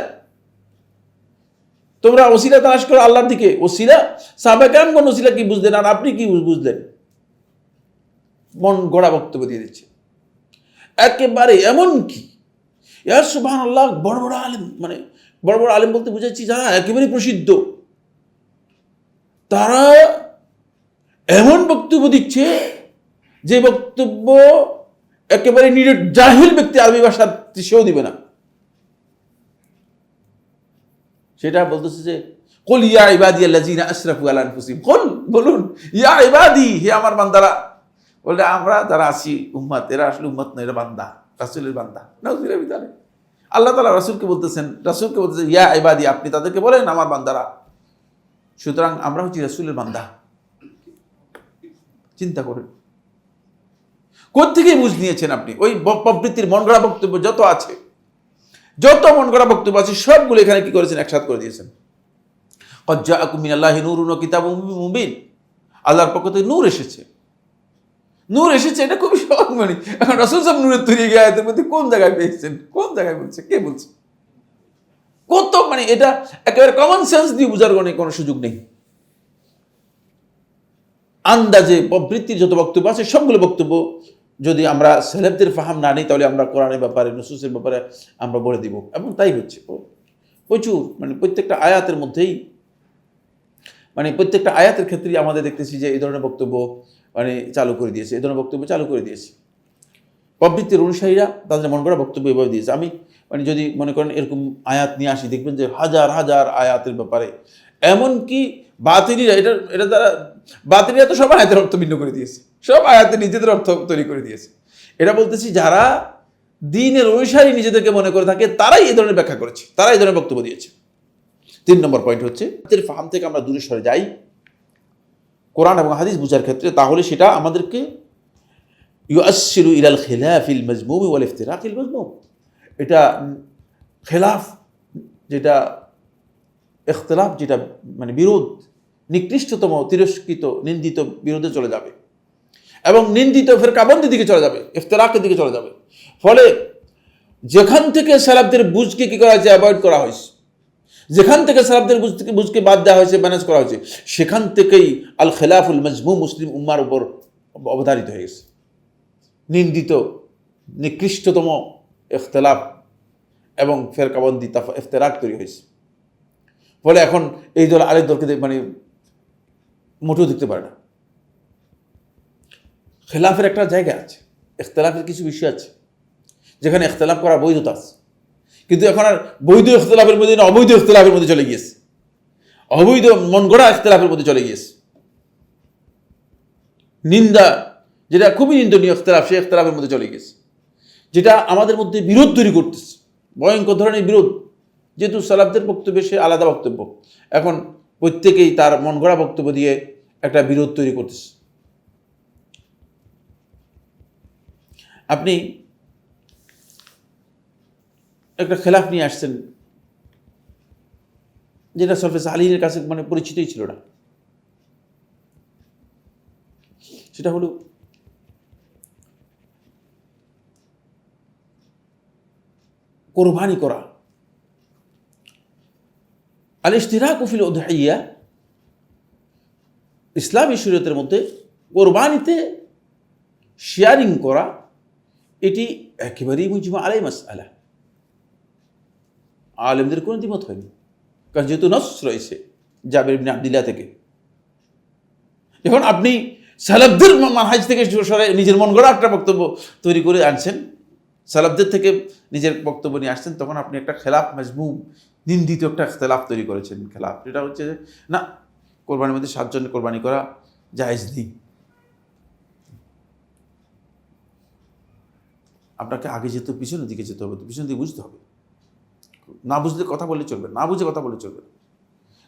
তোমরা ওসিলা তালাশ করো আল্লাহর দিকে। ওসিলা, সাহাবায়ে কেরামগণ ওসিলা কি বুঝলেন আর আপনি কি বুঝলেন? মন গড়া বক্তব্য দিয়ে দিচ্ছে একেবারে। এমন কি ইয়া সুবহানাল্লাহ, বড় বড় আলেম, মানে বড় বড় আলেম বলতে বুঝাচ্ছি যারা একেবারে প্রসিদ্ধ, তারা এমন বক্তব্য দিচ্ছে যে বক্তব্য একেবারে নিরেট জাহিল ব্যক্তি আরবি ভাষার সেও দিবে না। সেটা বলতেছে যে কুল ইয়া ইবাদিয়াল্লাযীনা আসরাফু আলা আনফুসিহিম, কুল, বলুন, ইয়া ইবাদি, হে আমার বান্দারা। বলে আমরা যারা আছি উম্মত, এরা আসলে উম্মত না, এরা বান্দা, রাসূলের বান্দা। নাউযুবিল্লাহি মিন যালিক। আল্লাহ তাআলা রাসূলকে বলতেছেন ইয়া ইবাদি, আপনি তাদেরকে বলেন আমার বান্দারা। সুতরাং আমরা হচ্ছি রাসূলের বান্দা। চিন্তা করেন কোত্থেকে বুঝ নিয়েছেন আপনি? ওই প্রবৃত্তির মন গড়া বক্তব্য যত মন গড়া বক্তব্য আছে সবগুলো এখানে কি করেছেন? একসাথ করে দিয়েছেন। ক্বাদ জাআকুম মিনাল্লাহি নূরুন ওয়া কিতাবুম মুবিন, আল্লাহর পক্ষ থেকে নূর এসেছে। নূর এসেছে, এটা খুবই সহজ। মানে এখন রাসূল সাহেব নূরের তৈরি গিয়ে আয়াতের মধ্যে কোন জায়গায় পেয়েছেন? কোন জায়গায় বলছে? কে বলছে? কত, মানে এটা একেবারে কমন সেন্স দিয়ে বোঝার কোনো সুযোগ নেই। আন্দাজে প্রবৃত্তির যত বক্তব্য আছে সবগুলো বক্তব্য যদি আমরা সালাফদের ফাহাম না নিই, তাহলে আমরা কোরআনের ব্যাপারে, নুসুসের ব্যাপারে আমরা বলে দিব। এবং তাই হচ্ছে প্রচুর, মানে প্রত্যেকটা আয়াতের মধ্যেই, মানে প্রত্যেকটা আয়াতের ক্ষেত্রেই আমাদের দেখতেছি যে এই ধরনের বক্তব্য মানে চালু করে দিয়েছে, এই ধরনের বক্তব্য চালু করে দিয়েছে। প্রবৃত্তির অনুসারীরা তাদের মন করা বক্তব্য এভাবে দিয়েছে। আমি মানে যদি মনে করেন এরকম আয়াত নিয়ে আসি, দেখবেন যে হাজার হাজার আয়াতের ব্যাপারে, এমনকি বাতিনিরা এটা দ্বারা বাতিনিরা তো সব আয়াতের অর্থ ভিন্ন করে দিয়েছে, সব আয়াতের নিজেদের অর্থ তৈরি করে দিয়েছে। এটা বলতেছি যারা দ্বীনের অনুসারী নিজেদেরকে মনে করে থাকে তারাই এই ধরনের ব্যাখ্যা করেছে, তারাই এই ধরনের বক্তব্য দিয়েছে। 3 নম্বর পয়েন্ট হচ্ছে এর ফাহাম থেকে আমরা দূরে সরে যাই কোরআন এবং হাদিস বুঝার ক্ষেত্রে, তাহলে সেটা আমাদেরকে ইউআসসিলু ইলাল খিলাফিল মাজমুম ওয়াল ইফতিরাকিল মাজমুম, এটা খেলাফ, যেটা ইখতিলাফ, যেটা মানে বিরোধ, নিকৃষ্টতম, তিরস্কৃত, নিন্দিত বিরোধে চলে যাবে এবং নিন্দিত ফিরকাবন্দির দিকে চলে যাবে, ইফতিরাকের দিকে চলে যাবে। ফলে যেখান থেকে সালাফদের বুঝকে কি করা হয়েছে? অ্যাভয়েড করা হয়েছে। যেখান থেকে সালাফদের বুঝকে বাদ দেওয়া হয়েছে, ম্যানেজ করা হয়েছে, সেখান থেকেই আল খেলাফুল মাজমুম মুসলিম উম্মার উপর অবধারিত হয়ে গেছে। নিন্দিত, নিকৃষ্টতম ইখতিলাফ এবং ফেরকাবন্দি, ইফতিরাক তৈরি হয়েছে। ফলে এখন এই দল আরেক দলকে মানে মোটেও দেখতে পারে না। খেলাফের একটা জায়গা আছে, ইখতিলাফের কিছু বিষয় আছে যেখানে ইখতিলাফ করার বৈধতা আছে, কিন্তু এখন আর বৈধ ইখতিলাফের মধ্যে না, অবৈধ ইখতিলাফের মধ্যে চলে গিয়েছে, অবৈধ মন গড়া ইখতিলাফের মধ্যে চলে গিয়েছে। নিন্দা, যেটা খুবই নিন্দনীয় ইখতিলাফ, সেই ইখতিলাফের মধ্যে চলে গিয়েছে, যেটা আমাদের মধ্যে বিরোধ তৈরি করতেছে, ভয়ঙ্কর ধরনের বিরোধ, যেহেতু সালাফদের বক্তব্যে সে আলাদা বক্তব্য, এখন প্রত্যেকেই তার মন গড়া বক্তব্য দিয়ে একটা বিরোধ তৈরি করতেছে। আপনি একটা খেলাফ নিয়ে আসছেন যেটা সলফে সালিহিনের কাছে মানে পরিচিতই ছিল না, সেটা হলো কোরবানি করা। আল ইশতিরাকু ফিল উদহিয়া, ইসলামী শরীয়তের মধ্যে কোরবানিতে শেয়ারিং করা এটি একেবারেই মুজমা আলাই মাসআলা, আলেমদের কোনো দ্বিমত হয়নি। কারণ যেহেতু নস রয়েছে জাবের ইবনে আব্দুল্লাহ থেকে। এখন আপনি সালাফদের মানহাজ থেকে সরে নিজের মন গড়া একটা বক্তব্য তৈরি করে আনছেন, সালাফদের থেকে নিজের বক্তব্য নিয়ে আসছেন, তখন আপনি একটা খেলাফ মাজমুম নিন্দিত একটা খেলাফ তৈরি করেছেন। খেলাফ যেটা হচ্ছে না, কোরবানির মধ্যে 7 জন কোরবানি করা জায়েজ নেই। আপনাকে আগে যেতে পিছনের দিকে যেতে হবে, তো পিছন দিকে বুঝতে হবে। না বুঝলে কথা বললে চলবে, না বুঝে কথা বললে চলবে।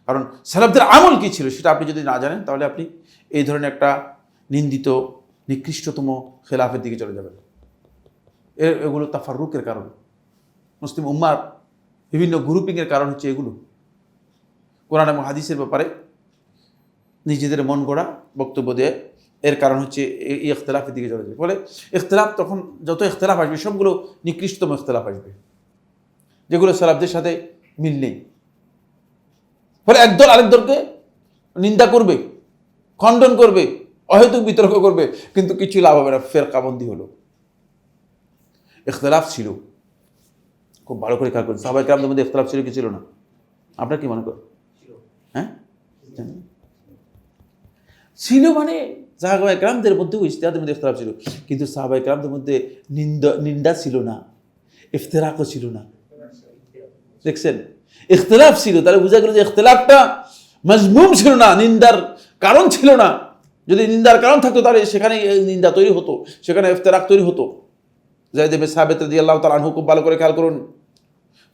কারণ সালাফদের আমল কী ছিল সেটা আপনি যদি না জানেন, তাহলে আপনি এই ধরনের একটা নিন্দিত নিকৃষ্টতম খেলাফের দিকে চলে যাবেন। এগুলো তাফাররুকের কারণ, মুসলিম উম্মার বিভিন্ন গ্রুপিংয়ের কারণ হচ্ছে এগুলো। কোরআন এবং হাদিসের ব্যাপারে নিজেদের মন গড়া বক্তব্য দিয়ে এর কারণ হচ্ছে এই ইখতিলাফের দিকে চলে যায়। ফলে ইখতিলাফ, তখন যত ইখতিলাফ আসবে সবগুলো নিকৃষ্টতম ইখতিলাফ আসবে, যেগুলো সালাফদের সাথে মিল নেই। ফলে একদল আরেক দলকে নিন্দা করবে, খণ্ডন করবে, অহেতুক বিতর্ক করবে, কিন্তু কিছু লাভ হবে না। ফেরকাবন্দি হলো। ইখতিলাফ ছিল, খুব ভালো করে খেয়াল করুন, সাহাবায়ে কেরামদের মধ্যে ইখতিলাফ ছিল কি ছিল না? আপনার কি মনে করেন? হ্যাঁ, ছিল। মানে সাহাবায়ে কেরামদের মধ্যেও ইজতিহাদের মধ্যে ইখতিলাফ ছিল, কিন্তু সাহাবায়ে কেরামদের মধ্যে নিন্দা ছিল না, ইফতিরাকও ছিল না। দেখছেন, ইখতিলাফ ছিল, তাহলে বোঝা গেল যে ইখতিলাফটা মাজমুম ছিল না, নিন্দার কারণ ছিল না। যদি নিন্দার কারণ থাকতো তাহলে সেখানে নিন্দা তৈরি হতো, সেখানে ইফতিরাক তৈরি হতো। যায়েদ ইবনে সাবিত রাদিয়াল্লাহু তাআলা আনহু, খুব ভালো করে খেয়াল করুন,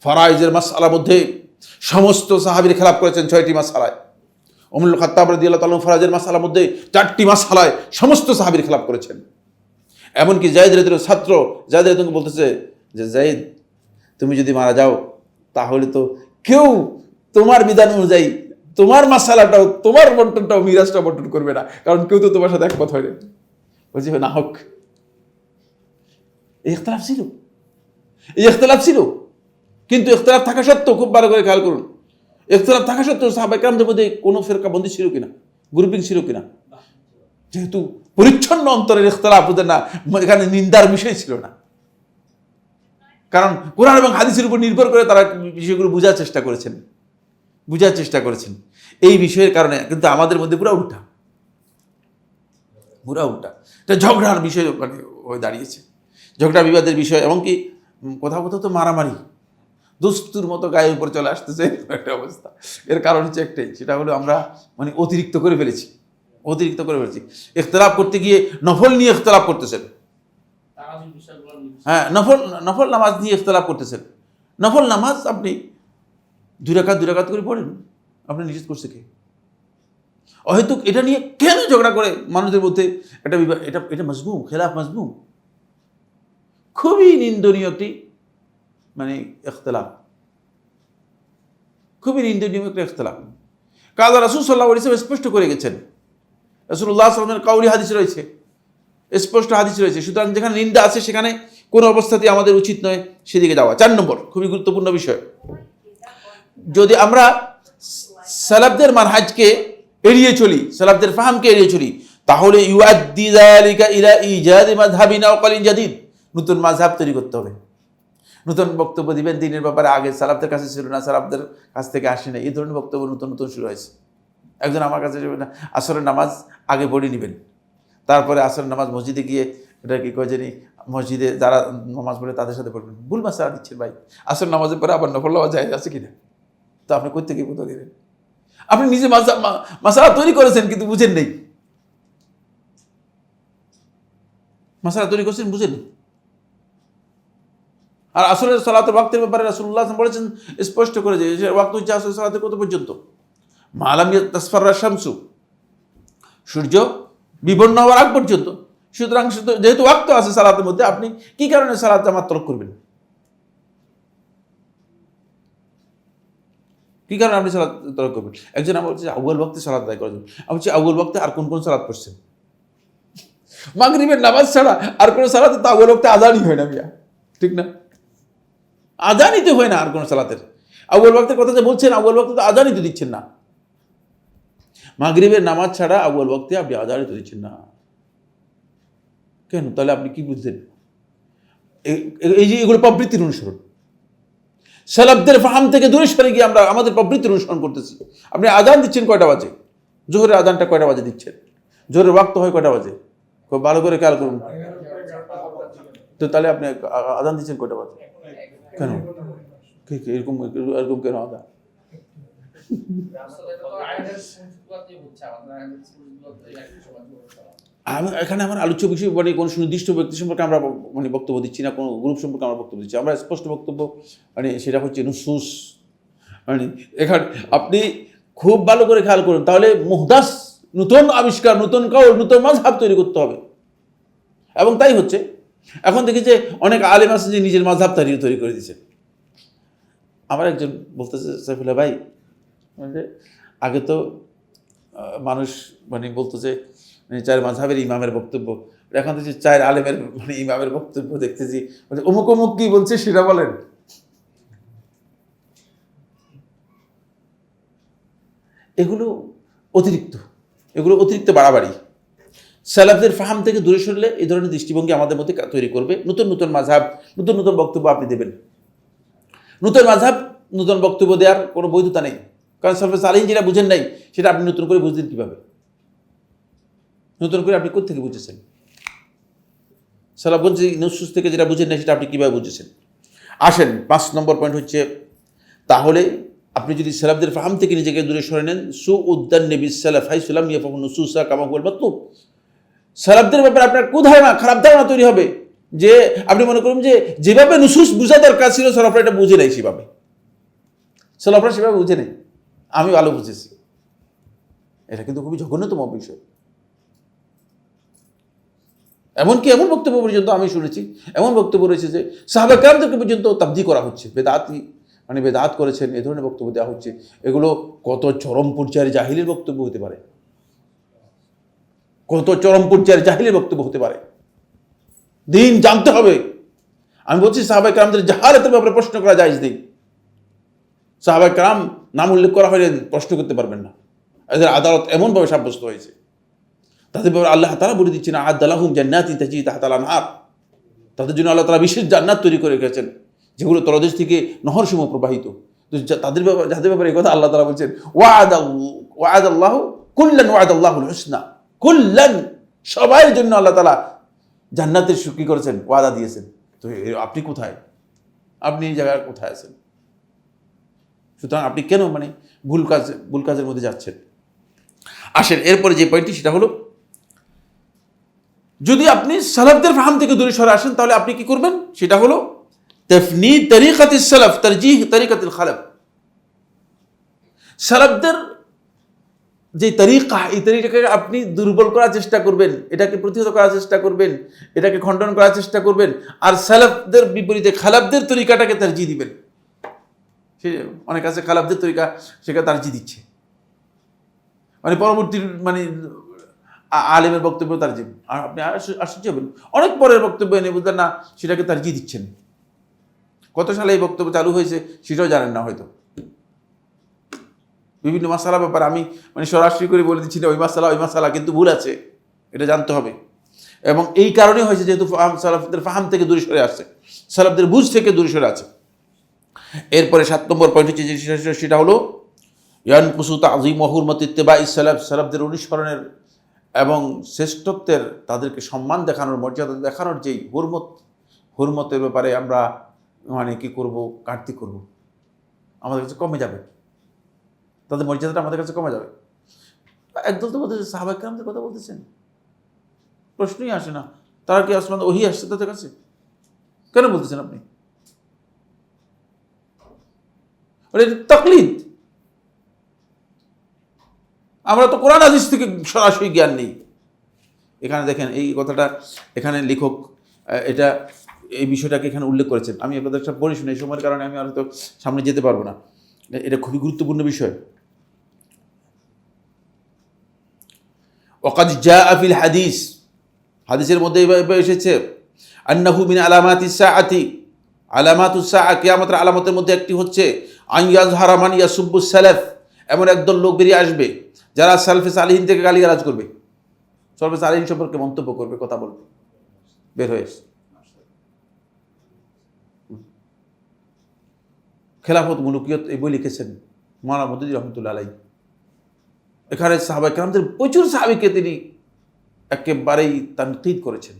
ফারাইজের মাসআলার মধ্যে সমস্ত সাহাবীর খেলাফ করেছেন 6টি মাসআলায়। ওমরুল খাত্তাব রাদিয়াল্লাহু তাআলা ফারাইজের মাসআলার মধ্যে 4টি মাসআলায় সমস্ত সাহাবীর খেলাফ করেছেন। এমনকি যায়েদ রাদিয়াল্লাহু ছাত্র যায়েদ রাদিয়াল্লাহু বলতেছে যে, যায়েদ তুমি যদি মারা যাও তাহলে তো কেউ তোমার বিধান অনুযায়ী তোমার মাসালাটাও, তোমার বন্টনটাও, মিরাজটাও বন্টন করবে না, কারণ কেউ তো তোমার সাথে একমত হয় না। বলছি না হোক, এই ইখতিলাফ ছিল, এই ইখতিলাফ ছিল। কিন্তু ইখতিলাফ থাকা সত্ত্বেও, খুব ভালো করে খেয়াল করুন, ইখতিলাফ থাকা সত্ত্বেও সাহাবায়ে কেরামদের মধ্যে কোনো ফিরকাবন্দি ছিল কিনা, গ্রুপিং ছিল কিনা? যেহেতু পরিচ্ছন্ন অন্তরের ইখতিলাফ, ওদের না এখানে নিন্দার বিষয় ছিল না। কারণ কোরআন এবং হাদিসের উপর নির্ভর করে তারা বিষয়গুলো বোঝার চেষ্টা করেছেন এই বিষয়ের কারণে। কিন্তু আমাদের মধ্যে পুরো উল্টা, এটা ঝগড়ার বিষয় মানে হয়ে দাঁড়িয়েছে, ঝগড়া বিবাদের বিষয়। এমনকি কোথাও তো মারামারি, দস্তুর মতো গায়ের উপর চলে আসতেছে একটা অবস্থা। এর কারণ হচ্ছে একটাই, সেটা হলো আমরা মানে অতিরিক্ত করে ফেলেছি। ইখতিলাফ করতে গিয়ে নফল নিয়ে ইখতিলাফ করতেছেন। হ্যাঁ, নফল নামাজ নিয়ে ইখতিলাফ করতেছেন। নফল নামাজ আপনি 2 রাকাত করে পড়েন, আপনি নিষেধ করছে কে? অহেতুক এটা নিয়ে কেন ঝগড়া করে মানুষদের মধ্যে একটা এটা মাজমুম, খেলাফ মাজমুম, খুবই নিন্দনীয় একটি মানে ইখতিলাফ, খুবই নিন্দনীয় একটা ইখতিলাফ। কাজা রাসূল সাল্লাল্লাহু আলাইহি ওয়াসাল্লাম স্পষ্ট করে গেছেন, রাসূলুল্লাহ সাল্লাল্লাহু আলাইহি ওয়াসাল্লামের কাউলি হাদিস রয়েছে, স্পষ্ট হাদিস রয়েছে। সুতরাং যেখানে নিন্দা আছে সেখানে কোনো অবস্থাতেই আমাদের উচিত নয় সেদিকে যাওয়া। 4 নম্বর খুবই গুরুত্বপূর্ণ বিষয়, যদি আমরা সালাফদের মানহাজকে এড়িয়ে চলি, সালাফদের ফাহামকে এড়িয়ে চলি, তাহলে ইউআদ্দি যালিকা ইলা ইজাদি মাযহাবিন আও কওলিন জাদিদ, নতুন মাযহাব তৈরি করতে হবে, নতুন বক্তব্য দিবেন দিনের ব্যাপারে। আগে সালাফদের কাছে ছিল না, সালাফদের কাছ থেকে আসে না, এই ধরনের বক্তব্য নতুন শুরু হয়েছে। একজন আমার কাছে আসরের নামাজ আগে পড়ে নেবেন, তারপরে আসরের নামাজ মসজিদে গিয়ে এটা কি কয় জানি, মসজিদে যারা নামাজ পড়ে তাদের সাথে পড়বেন। ভুল মাসআলা দিচ্ছেন ভাই, আসর নামাজের পরে আবার নফল নামাজ যায় আছে কিনা, তো আপনি কোথা থেকে বুঝতে দিলেন? আপনি নিজে মাসআলা তৈরি করেছেন কিন্তু বুঝেন নেই, মাসআলা তৈরি করেছেন বুঝেন নেই। আর আসরের সালাতের ওয়াক্তের ব্যাপারে রাসূলুল্লাহ বলেছেন স্পষ্ট করে যে ওয়াক্ত হচ্ছে আসরের সালাতের কত পর্যন্ত, মালাম তাসফাররা শামসু, সূর্য বিবর্ণ হওয়ার আগ পর্যন্ত। সুতরাং যেহেতু ওয়াক্ত আছে সালাতের মধ্যে, আপনি কি কারণে সালাত জামাত তরক করবেন? কি কারণে আপনি সালাত তরক করবেন? একজন আমার বলছে আউয়াল ওয়াক্তে সালাত আদায় করার জন্য। আমি বলছি আউয়াল ওয়াক্তে আর কোন কোন সালাত পড়ছেন? মাগরিবের নামাজ ছাড়া আর কোনো সালাতে তো আউয়াল ওয়াক্তে আযানই হয় না মিয়া, ঠিক না? আযানই তো হয় না আর কোন সালাতের। আউয়াল ওয়াক্তের কথা যে বলছেন, আউয়াল ওয়াক্তে তো আযানই তো দিচ্ছেন না। মাগরিবের নামাজ ছাড়া আউয়াল ওয়াক্তে আপনি আযানই তো দিচ্ছেন না। কেন? তাহলে আপনি কি বুঝলেন? এই যে এগুলো প্রবৃত্তির অনুসরণ, সালাফদের ফাহাম থেকে দূরে সরে গিয়ে আমরা আমাদের প্রবৃত্তির অনুসরণ করতেছি। আপনি আযান দিচ্ছেন কয়টা বাজে? জোহরের আযানটা কয়টা বাজে দিচ্ছেন? জোহরের ওয়াক্ত হয় কয়টা বাজে? খুব ভালো করে খেয়াল করুন। তো তাহলে আপনি আযান দিচ্ছেন কয়টা বাজে? কেন? এরকম এরকম কেন আযান? এখানে আমার আলোচ্য বিষয় মানে কোনো সুনির্দিষ্ট ব্যক্তি সম্পর্কে আমরা মানে বক্তব্য দিচ্ছি না, কোনো গ্রুপ সম্পর্কে আমরা বক্তব্য দিচ্ছি। আমরা স্পষ্ট বক্তব্য মানে সেটা হচ্ছে নুসুস। মানে এখানে আপনি খুব ভালো করে খেয়াল করুন, তাহলে মুহদাস, নতুন আবিষ্কার, নতুন কাউল, নতুন মাযহাব তৈরি করতে হবে। এবং তাই হচ্ছে। এখন দেখি যে অনেক আলেম আছে যে নিজের মাযহাব তৈরি করে দিয়েছে। আমার একজন বলতেছে, সাইফুল্লাহ ভাই, মানে আগে তো মানুষ মানে বলতো যে চার মাযহাবের ইমামের বক্তব্য, এখন দেখছি চার আলেমের মানে ইমামের বক্তব্য দেখতেছি, অমুক অমুক কি বলছে সেটা বলেন। এগুলো অতিরিক্ত বাড়াবাড়ি। সালাফদের ফাহাম থেকে দূরে সরলে এই ধরনের দৃষ্টিভঙ্গি আমাদের মধ্যে তৈরি করবে। নতুন নতুন মাযহাব, নতুন নতুন বক্তব্য আপনি দেবেন। নতুন মাযহাব, নতুন বক্তব্য দেওয়ার কোনো বৈধতা নেই, কারণ সালফে সালেহীন যেটা বুঝেন নাই সেটা আপনি নতুন করে বুঝলেন কিভাবে? নতুন করে আপনি কোথা থেকে বুঝেছেন? সালাফগঞ্জ নুসুস থেকে যেটা বুঝেন নাই সেটা আপনি কীভাবে বুঝেছেন? আসেন 5 নম্বর পয়েন্ট হচ্ছে, তাহলে আপনি যদি সালাফদের ফাহাম থেকে নিজেকে দূরে সরে নেন, সুউদ্দান নবী সালাফ হাইসুলাম ইয়াফাহু নুসুসা কামা হুয়াল মাতলুব, সালাফদের ব্যাপারে আপনার কুধারণা, খারাপ ধারণা তৈরি হবে যে আপনি মনে করুন যে যেভাবে নুসুস বুঝা দরকার ছিল সালাফরা এটা বুঝে নাই, সালাফরা সেভাবে বুঝে নেই, আমি ভালো বুঝেছি। এটা কিন্তু খুবই জঘন্যতম বিষয়। এমনকি এমন বক্তব্য পর্যন্ত আমি শুনেছি, এমন বক্তব্য রয়েছে যে সাহাবা কেরামদেরকে পর্যন্ত তাবদী করা হচ্ছে, বেদাতি মানে বেদাত করেছেন এ ধরনের বক্তব্য দেওয়া হচ্ছে। এগুলো কত চরম পর্যায়ের জাহিলের বক্তব্য হতে পারে, কত চরম পর্যায়ের জাহিলের বক্তব্য হতে পারে। দিন জানতে হবে। আমি বলছি সাহাবা কেরামদের জাহালাতের ব্যাপারে প্রশ্ন করা জায়েজ নেই। সাহাবা কেরাম নাম উল্লেখ করা হলে প্রশ্ন করতে পারবেন না, এদের আদালত এমনভাবে সাব্যস্ত হয়েছে। তাদের ব্যাপারে আল্লাহ তাআলা বলে দিচ্ছেন আ'আদ্দালাহুম জান্নাতিন তাজরি তাহতাল আনহার, তাদের জন্য আল্লাহ তাআলা বিশেষ জান্নাত তৈরি করে রেখেছেন যেগুলো তলদেশ থেকে নহরসমূহ প্রবাহিত। তো যাদের ব্যাপারে এই কথা আল্লাহ তাআলা বলছেন ওয়া'আদাল্লাহু কুল্লান ওয়া'আদাল্লাহুল হুসনা, কুল্লান সবার জন্য আল্লাহ তাআলা জান্নাতের কি করেছেন, ওয়াদা দিয়েছেন। তো আপনি কোথায়? আপনি এই জায়গায় কোথায় আছেন? সুতরাং আপনি কেন মানে ভুল কাজের মধ্যে যাচ্ছেন? আসেন এরপরে যে পয়েন্টটি সেটা হলো, যদি আপনি সালাফদের ফাহাম থেকে দূরে সরে আসেন তাহলে আপনি কি করবেন? সেটা হলো তাফনীদ তরিকাতিস সালাফ তারজিহ তরিকাতিল খালাফ। সালাফদের যে তরিকা, এই তরিকাকে আপনি দুর্বল করার চেষ্টা করবেন, এটাকে প্রতিহত করার চেষ্টা করবেন, এটাকে খণ্ডন করার চেষ্টা করবেন, আর সালাফদের বিপরীতে খালাফদের তরিকাটাকে তারজিহ দিবেন। সে অনেক আছে খালাফদের তরিকা সেটা তারজিহ দিচ্ছে, মানে পরবর্তী মানে আলেমের বক্তব্য তারজিহ, আর আপনি আশ্চর্য হবেন অনেক পরের বক্তব্য এনে বুঝলেন না সেটাকে তারজিহ দিচ্ছেন। কত সালে এই বক্তব্য চালু হয়েছে সেটাও জানেন না হয়তো। বিভিন্ন মাসালা ব্যাপারে আমি মানে সরাসরি করে বলে দিচ্ছি না ওই মাসালা কিন্তু ভুল আছে, এটা জানতে হবে। এবং এই কারণে হয়েছে যেহেতু সালাফদের ফাহাম থেকে দূরে সরে আসছে, সালাফদের বুঝ থেকে দূরে সরে আছে। এরপরে 7 নম্বর পয়েন্ট হচ্ছে যে সেটা হলো ইয়ানকুসু তাযীম ওয়া হুরমাত ইত্তিবা'ইস সালাফ, সালাফদের অনুসরণের এবং শ্রেষ্ঠত্বের, তাদেরকে সম্মান দেখানোর, মর্যাদা দেখানোর যেই হুরমতের ব্যাপারে আমরা মানে কি করব, ঘাটতি করব, আমাদের কাছে কমে যাবে, তাদের মর্যাদাটা আমাদের কাছে কমে যাবে। একদল তো বলতেছে সাহাবা কেরামদের কথা বলতেছেন, প্রশ্নই আসে না তারা কি আসলে ওহী আসছে তাদের কাছে, কেন বলতেছেন আপনি? এটা তাকলিদ। আমরা তো কোরআন হাদিস থেকে সরাসরি জ্ঞান নেই। এখানে দেখেন এই কথাটা, এখানে লেখক এটা এই বিষয়টাকে এখানে উল্লেখ করেছেন। আমি আপনাদের একটা পড়ে শুনি, এই সময়ের কারণে আমি হয়তো সামনে যেতে পারবো না। এটা খুবই গুরুত্বপূর্ণ বিষয়। ওয়াকাদ জাআ ফিল হাদিস, হাদিসের মধ্যে এইভাবে এসেছে, আন্নাহু মিন আলামাতিস সাআতি, আলামাতুস সাআ, কিয়ামতের আলামতের মধ্যে একটি হচ্ছে আন ইয়াজহারা মান ইয়াসুব্বুস সালাফ, এমন একদল লোক বেরিয়ে আসবে যারা সালফে সালিহিন থেকে গালিগালাজ করবে, সালফে সালিহিন সম্পর্কে মন্তব্য করবে, কথা বলবে, বের হয়ে এসে। খেলাফত মুলুকিয়ত এই বই লিখেছেন মাওলানা মওদুদী রহমতুল্লাহ আলাইহি। এখানে সাহাবায়ে কেরামদের প্রচুর সাহাবীকে তিনি একেবারেই তানকিদ করেছেন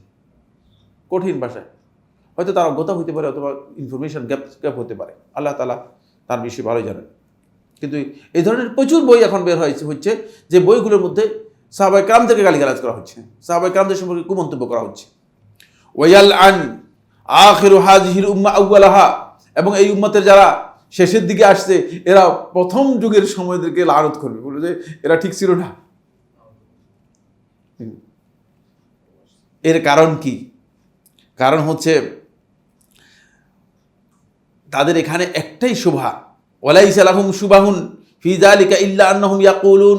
কঠিন ভাষায়। হয়তো তার অজ্ঞতা হইতে পারে অথবা ইনফরমেশন গ্যাপ হতে পারে, আল্লাহ তাআলা তার বিষয়ে ভালোই জানেন। কিন্তু এই ধরনের প্রচুর বই এখন বের হচ্ছে যে বইগুলোর মধ্যে সাহাবায়ে কেরাম থেকে গালিগালাজ করা হচ্ছে, সাহাবায়ে কেরামদের সম্পর্কে কুমন্তব্য করা হচ্ছে। ওয়াল আন আখিরু হাযিহিল উম্মাহ আউয়ালাহা, এবং এই উম্মতের যারা শেষের দিকে আসছে এরা প্রথম যুগের সময়দেরকে লানত করবে, বলে যে এরা ঠিক ছিল না। এর কারণ কি? কারণ হচ্ছে তাদের এখানে একটাই শোভা, ওয়ালাইসা লাহুম শুবাহুন ফি যালিকা ইল্লা আন্নাহুম ইয়াকুলুন,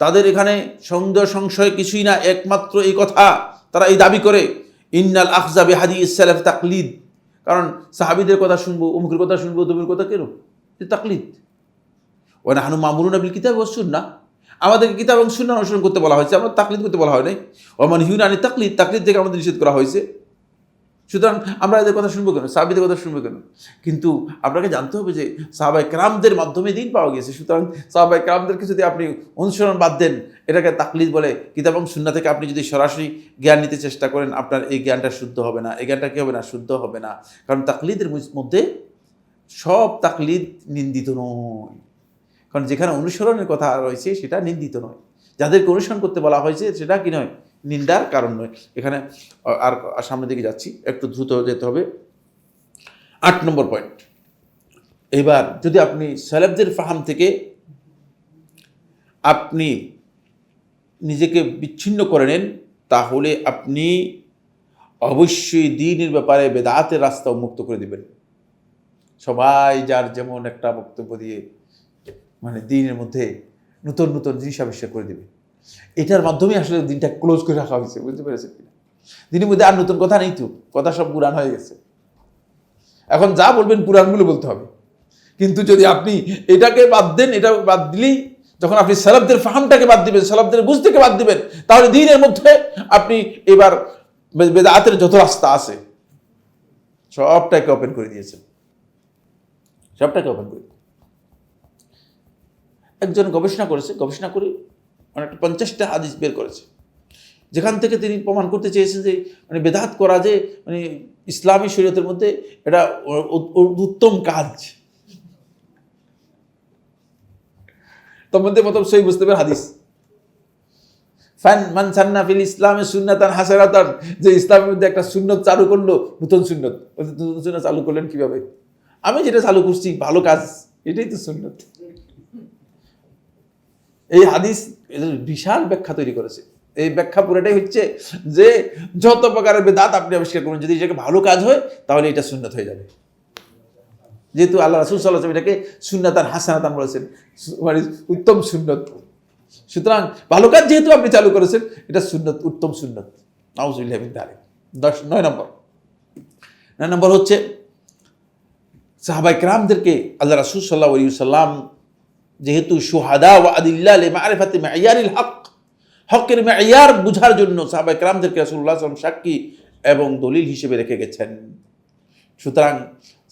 তাদের এখানে সন্দেহ সংশয় কিছুই না, একমাত্র এই কথা তারা এই দাবি করে, ইন্নাল আখযা বিহাদিস সালাফ তাকলিদ, কারণ সাহাবীদের কথা শুনবো, অমুকের কথা শুনবো, তমুকের কথা কেন, এটা তাকলিদ। ওয়া নাহনু মা'মুরুনা বিল কিতাব ওয়াস সুন্নাহ, আমাদেরকে কিতাব এবং সুন্নাহ অনুসরণ করতে বলা হয়েছে, আমরা তাকলিদ করতে বলা হয় নাই। ওয়া মানহিউন আনি তাকলিদ, তাকলিদ থেকে আমাদের নিষেধ করা হয়েছে। সুতরাং আমরা এদের কথা শুনবো কেন, সাহাবীদের কথা শুনবো কেন? কিন্তু আপনাকে জানতে হবে যে সাহাবায়ে কেরামদের মাধ্যমে দিন পাওয়া গেছে। সুতরাং সাহাবায়ে কেরামদেরকে যদি আপনি অনুসরণ বাদ দেন, এটাকে তাকলিদ বলে। কিতাব এবং সুন্নাহ থেকে আপনি যদি সরাসরি জ্ঞান নিতে চেষ্টা করেন, আপনার এই জ্ঞানটা শুদ্ধ হবে না। এই জ্ঞানটা কী হবে না? শুদ্ধ হবে না। কারণ তাকলিদের মধ্যে সব তাকলিদ নিন্দিত নয়, কারণ যেখানে অনুসরণের কথা রয়েছে সেটা নিন্দিত নয়, যাদেরকে অনুসরণ করতে বলা হয়েছে সেটা কি নয়, নিন্দার কারণ নয়। এখানে আর সামনের দিকে যাচ্ছি, একটু দ্রুত যেতে হবে। 8 নম্বর পয়েন্ট। এবার যদি আপনি সালাফদের ফাহাম থেকে আপনি নিজেকে বিচ্ছিন্ন করে নেন, তাহলে আপনি অবশ্যই দ্বীনের ব্যাপারে বেদাতের রাস্তা উন্মুক্ত করে দিবেন। সবাই যার যেমন একটা বক্তব্য দিয়ে মানে দ্বীনের মধ্যে নতুন নতুন জিনিস আবিষ্কার করে দেবে, এটার মাধ্যমে আসলে দিনটা ক্লোজ করে রাখা হয়েছে। বুঝতে পেরেছেন কিনা? দিনের মধ্যে আর নতুন কথা নেই, তো কথা সব পুরাণ হয়ে গেছে। এখন যা বলবেন পুরাণগুলো বলতে হবে। কিন্তু যদি আপনি এটাকে বাদ দেন, এটা বাদ দিলেই, যখন আপনি সালাফদের ফাহামটাকে বাদ দিবেন, সালাফদের বুঝ থেকে বাদ দিবেন, তাহলে দ্বীনের মধ্যে আপনি এবার বেদাতের যত রাস্তা আছে সবটাকে ওপেন করে দিয়েছেন, সবটাকে ওপেন করে। একজন গবেষণা করেছে, গবেষণা করে অনেকটা 50টা হাদিস বের করেছে, যেখান থেকে তিনি প্রমাণ করতে চেয়েছেন যে মানে বেদাত করা যে মানে ইসলামী শরীয়তের মধ্যে এটা উত্তম কাজ। তার মধ্যে প্রথম সহিহ মুসলিমের হাদিস, মান সান্না ফিল ইসলামে সুন্নাতান হাসানাতান, যে ইসলামের মধ্যে একটা সুন্নত চালু করলো, নতুন সুন্নত। নতুন সুন্নত চালু করলেন কিভাবে? আমি যেটা চালু করছি ভালো কাজ, এটাই তো সুন্নত। এই হাদিস বিশাল ব্যাখ্যা তৈরি করেছে। এই ব্যাখ্যা পুরোটাই হচ্ছে যে যত প্রকারের বেদাত আপনি আবিষ্কার করুন, যদি এটাকে ভালো কাজ হয় তাহলে এটা সুন্নত হয়ে যাবে। যেহেতু আল্লাহ রাসূল সাল্লাল্লাহু আলাইহি ওয়াসাল্লাম এটাকে সুন্নাতান হাসানাতান বলেছেন, মানে উত্তম সুন্নত। সুতরাং ভালো কাজ যেহেতু আপনি চালু করেছেন, এটা সুন্নত, উত্তম সুন্নত। নাউযুবিল্লাহি মিন যালিক। 9 নম্বর হচ্ছে সাহাবায়ে কেরামদেরকে আল্লাহ রাসূল সাল্লাল্লাহু আলাইহি ওয়াসাল্লাম যেহেতু শুহাদা ওয়া আদিল্লাহ লিমারিফাতি মা'ইয়ারিল হক, হকের মেয়ার বুঝার জন্য সাহাবায়ে কেরামদেরকে রাসূলুল্লাহ সাল্লাল্লাহু আলাইহি ওয়াসাল্লাম সাক্ষী এবং দলিল হিসেবে রেখে গেছেন। সুতরাং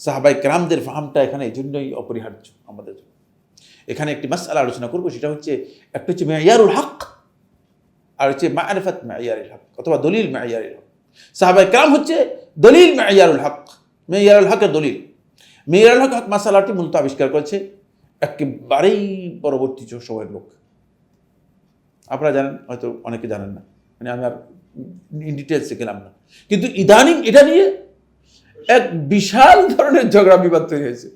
সাহাবায়ে কেরামদের ফাহামটা এখানে এই জন্যই অপরিহার্য আমাদের। এখানে একটি মাসআলা আলোচনা করব, সেটা হচ্ছে একটা হচ্ছে মেয়ারুল হক, আর হচ্ছে মারিফাত মেয়ারিল হক অথবা দলিল মেয়ারিল হক। সাহাবায়ে কেরাম হচ্ছে দলিল মেয়ারুল হক, মেয়ারুল হকের দলিল। মেয়ারুল হক মাসআলাটি মূলত আবিষ্কার করেছে একেবারেই পরবর্তী সময়ের লোক। আপনারা জানেন, হয়তো অনেকে জানেন না, মানে আমি আর ইন ডিটেলসে গেলাম না। কিন্তু ইদানিং এটা নিয়ে এক বিশাল ধরনের ঝগড়া বিবাদ তৈরি হয়েছে।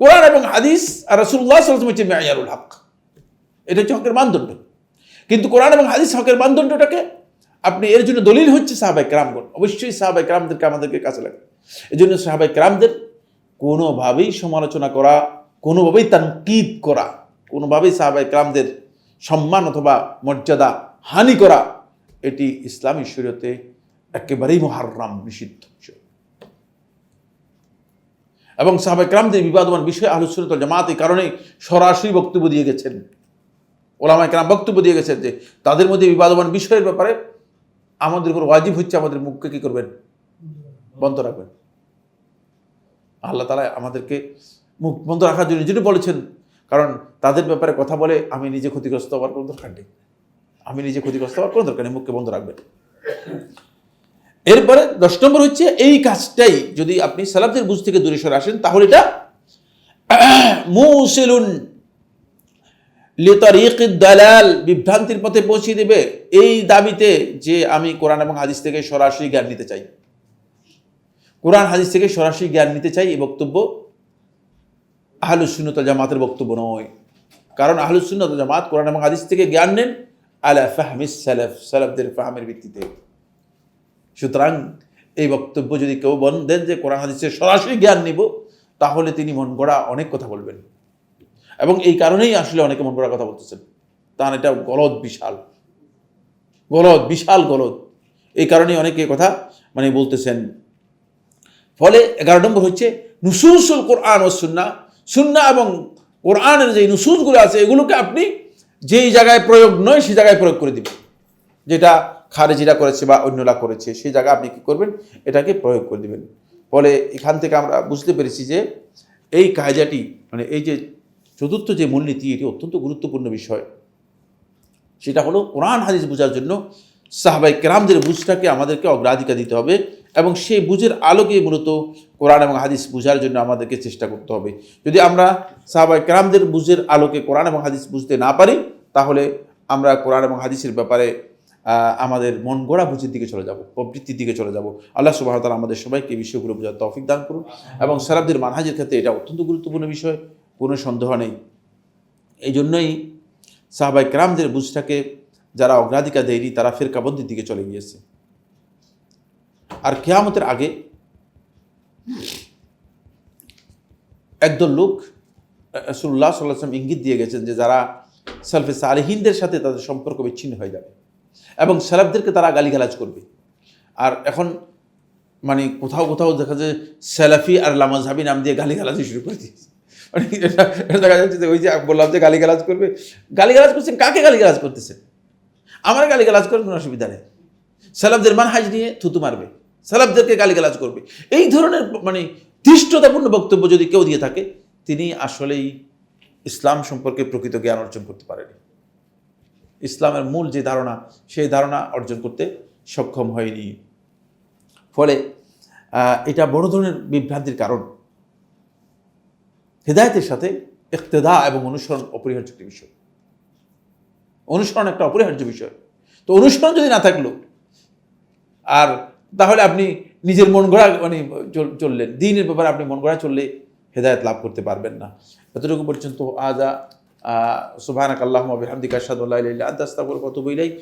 কোরআন এবং হাদিস আর রাসূলুল্লাহ সাল্লাল্লাহু আলাইহি ওয়াসাল্লাম হচ্ছে মেয়ারুল হক, এটা হচ্ছে হকের মানদণ্ড। কিন্তু কোরআন এবং হাদিস হকের মানদণ্ডটাকে আপনি এর জন্য দলিল হচ্ছে সাহাবায়ে কেরামগণ। অবশ্যই সাহাবায়ে কেরামদেরকে আমাদেরকে কাছে লাগে। এই জন্য সাহাবায়ে কেরামদের কোনোভাবেই সমালোচনা করা, কোনোভাবেই তানকিদ করা, কোনোভাবেই সাহাবায়ে কেরামদের সম্মান অথবা মর্যাদা হানি করা, এটি ইসলামী শরীয়তে একেবারেই মুহাররাম, নিষিদ্ধ বিষয়। এবং সাহাবায়ে কেরামদের বিবাদমান বিষয় আহলুস সুন্নাত ওয়াল জামাত এই কারণেই সরাসরি বক্তব্য দিয়ে গেছেন, ওলামায়ে কেরাম বক্তব্য দিয়ে গেছেন যে তাদের মধ্যে বিবাদমান বিষয়ের ব্যাপারে আমাদের উপর ওয়াজিব হচ্ছে আমাদের মুখকে কি করবেন, বন্ধ রাখবেন। আল্লাহ তাআলা আমাদেরকে মুখ বন্ধ রাখার জন্য যেটা বলেছেন, কারণ তাদের ব্যাপারে কথা বলে আমি নিজে ক্ষতিগ্রস্ত হওয়ার কোনো দরকার নেই, আমি নিজে ক্ষতিগ্রস্ত হওয়ার কোনো দরকার নেই, মুখকে বন্ধ রাখবেন। এরপরে 10 নম্বর হচ্ছে এই কাজটাই যদি আপনি সালাফদের বুঝ থেকে দূরে সরে আসেন তাহলে এটা মুসিলুন লিতারিকিদ দালাল, বিভ্রান্তির পথে পৌঁছে দেবে। এই দাবিতে যে আমি কোরআন এবং হাদিস থেকে সরাসরি জ্ঞান নিতে চাই, কোরআন হাদিস থেকে সরাসরি জ্ঞান নিতে চাই, এই বক্তব্য আহলুস সুন্নাত ওয়াল জামাতের বক্তব্য নয়। কারণ আহলুস সুন্নাত ওয়াল জামাত কোরআন এবং হাদিস থেকে জ্ঞান নেন আলা ফাহমিস সালাফ, সালাফদের ফাহমের ভিত্তিতে। সুতরাং এই বক্তব্য যদি কেউ দেন যে কোরআন হাদিসের সরাসরি জ্ঞান নিব, তাহলে তিনি মন গড়া অনেক কথা বলবেন। এবং এই কারণেই আসলে অনেকে মন গড়া কথা বলতেছেন, তার এটা গলদ, বিশাল গলদ। এই কারণেই অনেকে কথা বলতেছেন। ফলে 11 নম্বর হচ্ছে নুসুসুল কোরআন ও সুন্নাহ, সুন্নাহ এবং কোরআনের যে নুসুসগুলো আছে এগুলোকে আপনি যেই জায়গায় প্রয়োগ নয় সেই জায়গায় প্রয়োগ করে দিবেন। যেটা খারেজিরা করেছে বা অন্যরা করেছে সেই জায়গায় আপনি কি করবেন, এটাকে প্রয়োগ করে দিবেন। ফলে এখান থেকে আমরা বুঝতে পেরেছি যে এই কায়দাটি এই যে চতুর্থ যে মূলনীতি, এটি অত্যন্ত গুরুত্বপূর্ণ বিষয়। সেটা হলো কোরআন হাদিস বোঝার জন্য সাহাবায়ে কেরামদের বুঝটাকে আমাদেরকে অগ্রাধিকার দিতে হবে এবং সেই বুঝের আলোকে মূলত কোরআন এবং হাদিস বুঝার জন্য আমাদেরকে চেষ্টা করতে হবে। যদি আমরা সাহাবায়ে কেরামদের বুঝের আলোকে কোরআন এবং হাদিস বুঝতে না পারি, তাহলে আমরা কোরআন এবং হাদিসের ব্যাপারে আমাদের মন গড়া বুঝের দিকে চলে যাব, প্রবৃত্তির দিকে চলে যাব। আল্লাহ সুবহানাহু ওয়া তাআলা আমাদের সবাইকে এই বিষয়গুলো বোঝার তৌফিক দান করুন। এবং সালাফদের মানহাজের ক্ষেত্রে এটা অত্যন্ত গুরুত্বপূর্ণ বিষয়, কোনো সন্দেহ নেই। এই জন্যই সাহাবায়ে কেরামদের বুঝটাকে যারা অগ্রাধিকার দেয়নি তারা ফিরকাবন্দির দিকে চলে গিয়েছে। আর কিয়ামতের আগে একদল লোক রাসূলুল্লাহ সাল্লাল্লাহু আলাইহি ওয়াসাল্লাম ইঙ্গিত দিয়ে গেছেন যে যারা সালফে সালেহিনদের সাথে তাদের সম্পর্ক বিচ্ছিন্ন হয়ে যাবে এবং সালাফদেরকে তারা গালিগালাজ করবে। আর এখন কোথাও কোথাও দেখা যায় সালাফি আর লামাযহাবি নাম দিয়ে গালিগালাজি শুরু করে দিয়েছে। এটা দেখা যাচ্ছে যে ওই যে বললাম যে গালিগালাজ করবে, গালিগালাজ করছেন, কাকে গালিগালাজ করতেছেন? আমার গালিগালাজ করার কোনো অসুবিধা নেই। সালাফদের মানহাজ নিয়ে থুতু মারবে, সালাফদেরকে গালিগালাজ করবে, এই ধরনের ধৃষ্টতাপূর্ণ বক্তব্য যদি কেউ দিয়ে থাকে, তিনি আসলেই ইসলাম সম্পর্কে প্রকৃত জ্ঞান অর্জন করতে পারেনি। ইসলামের মূল যে ধারণা, সেই ধারণা অর্জন করতে সক্ষম হয়নি। ফলে এটা বড় ধরনের বিভ্রান্তির কারণ। হিদায়াতের সাথে ইক্তেদা এবং অনুসরণ অপরিহার্য একটি বিষয়, অনুসরণ একটা অপরিহার্য বিষয়। তো অনুসরণ যদি না থাকলো আর তাহলে আপনি নিজের মন গড়া চললেন, দ্বীনের ব্যাপারে আপনি মন গড়া চললে হেদায়েত লাভ করতে পারবেন না। এতটুকু পর্যন্ত। সুবহানাকাল্লাহুম্মা ওয়া বিহামদিকা আশহাদু আল্লা ইলাহা ইল্লা আনতা আস্তাগফিরুকা ওয়া আতুবু ইলাইক।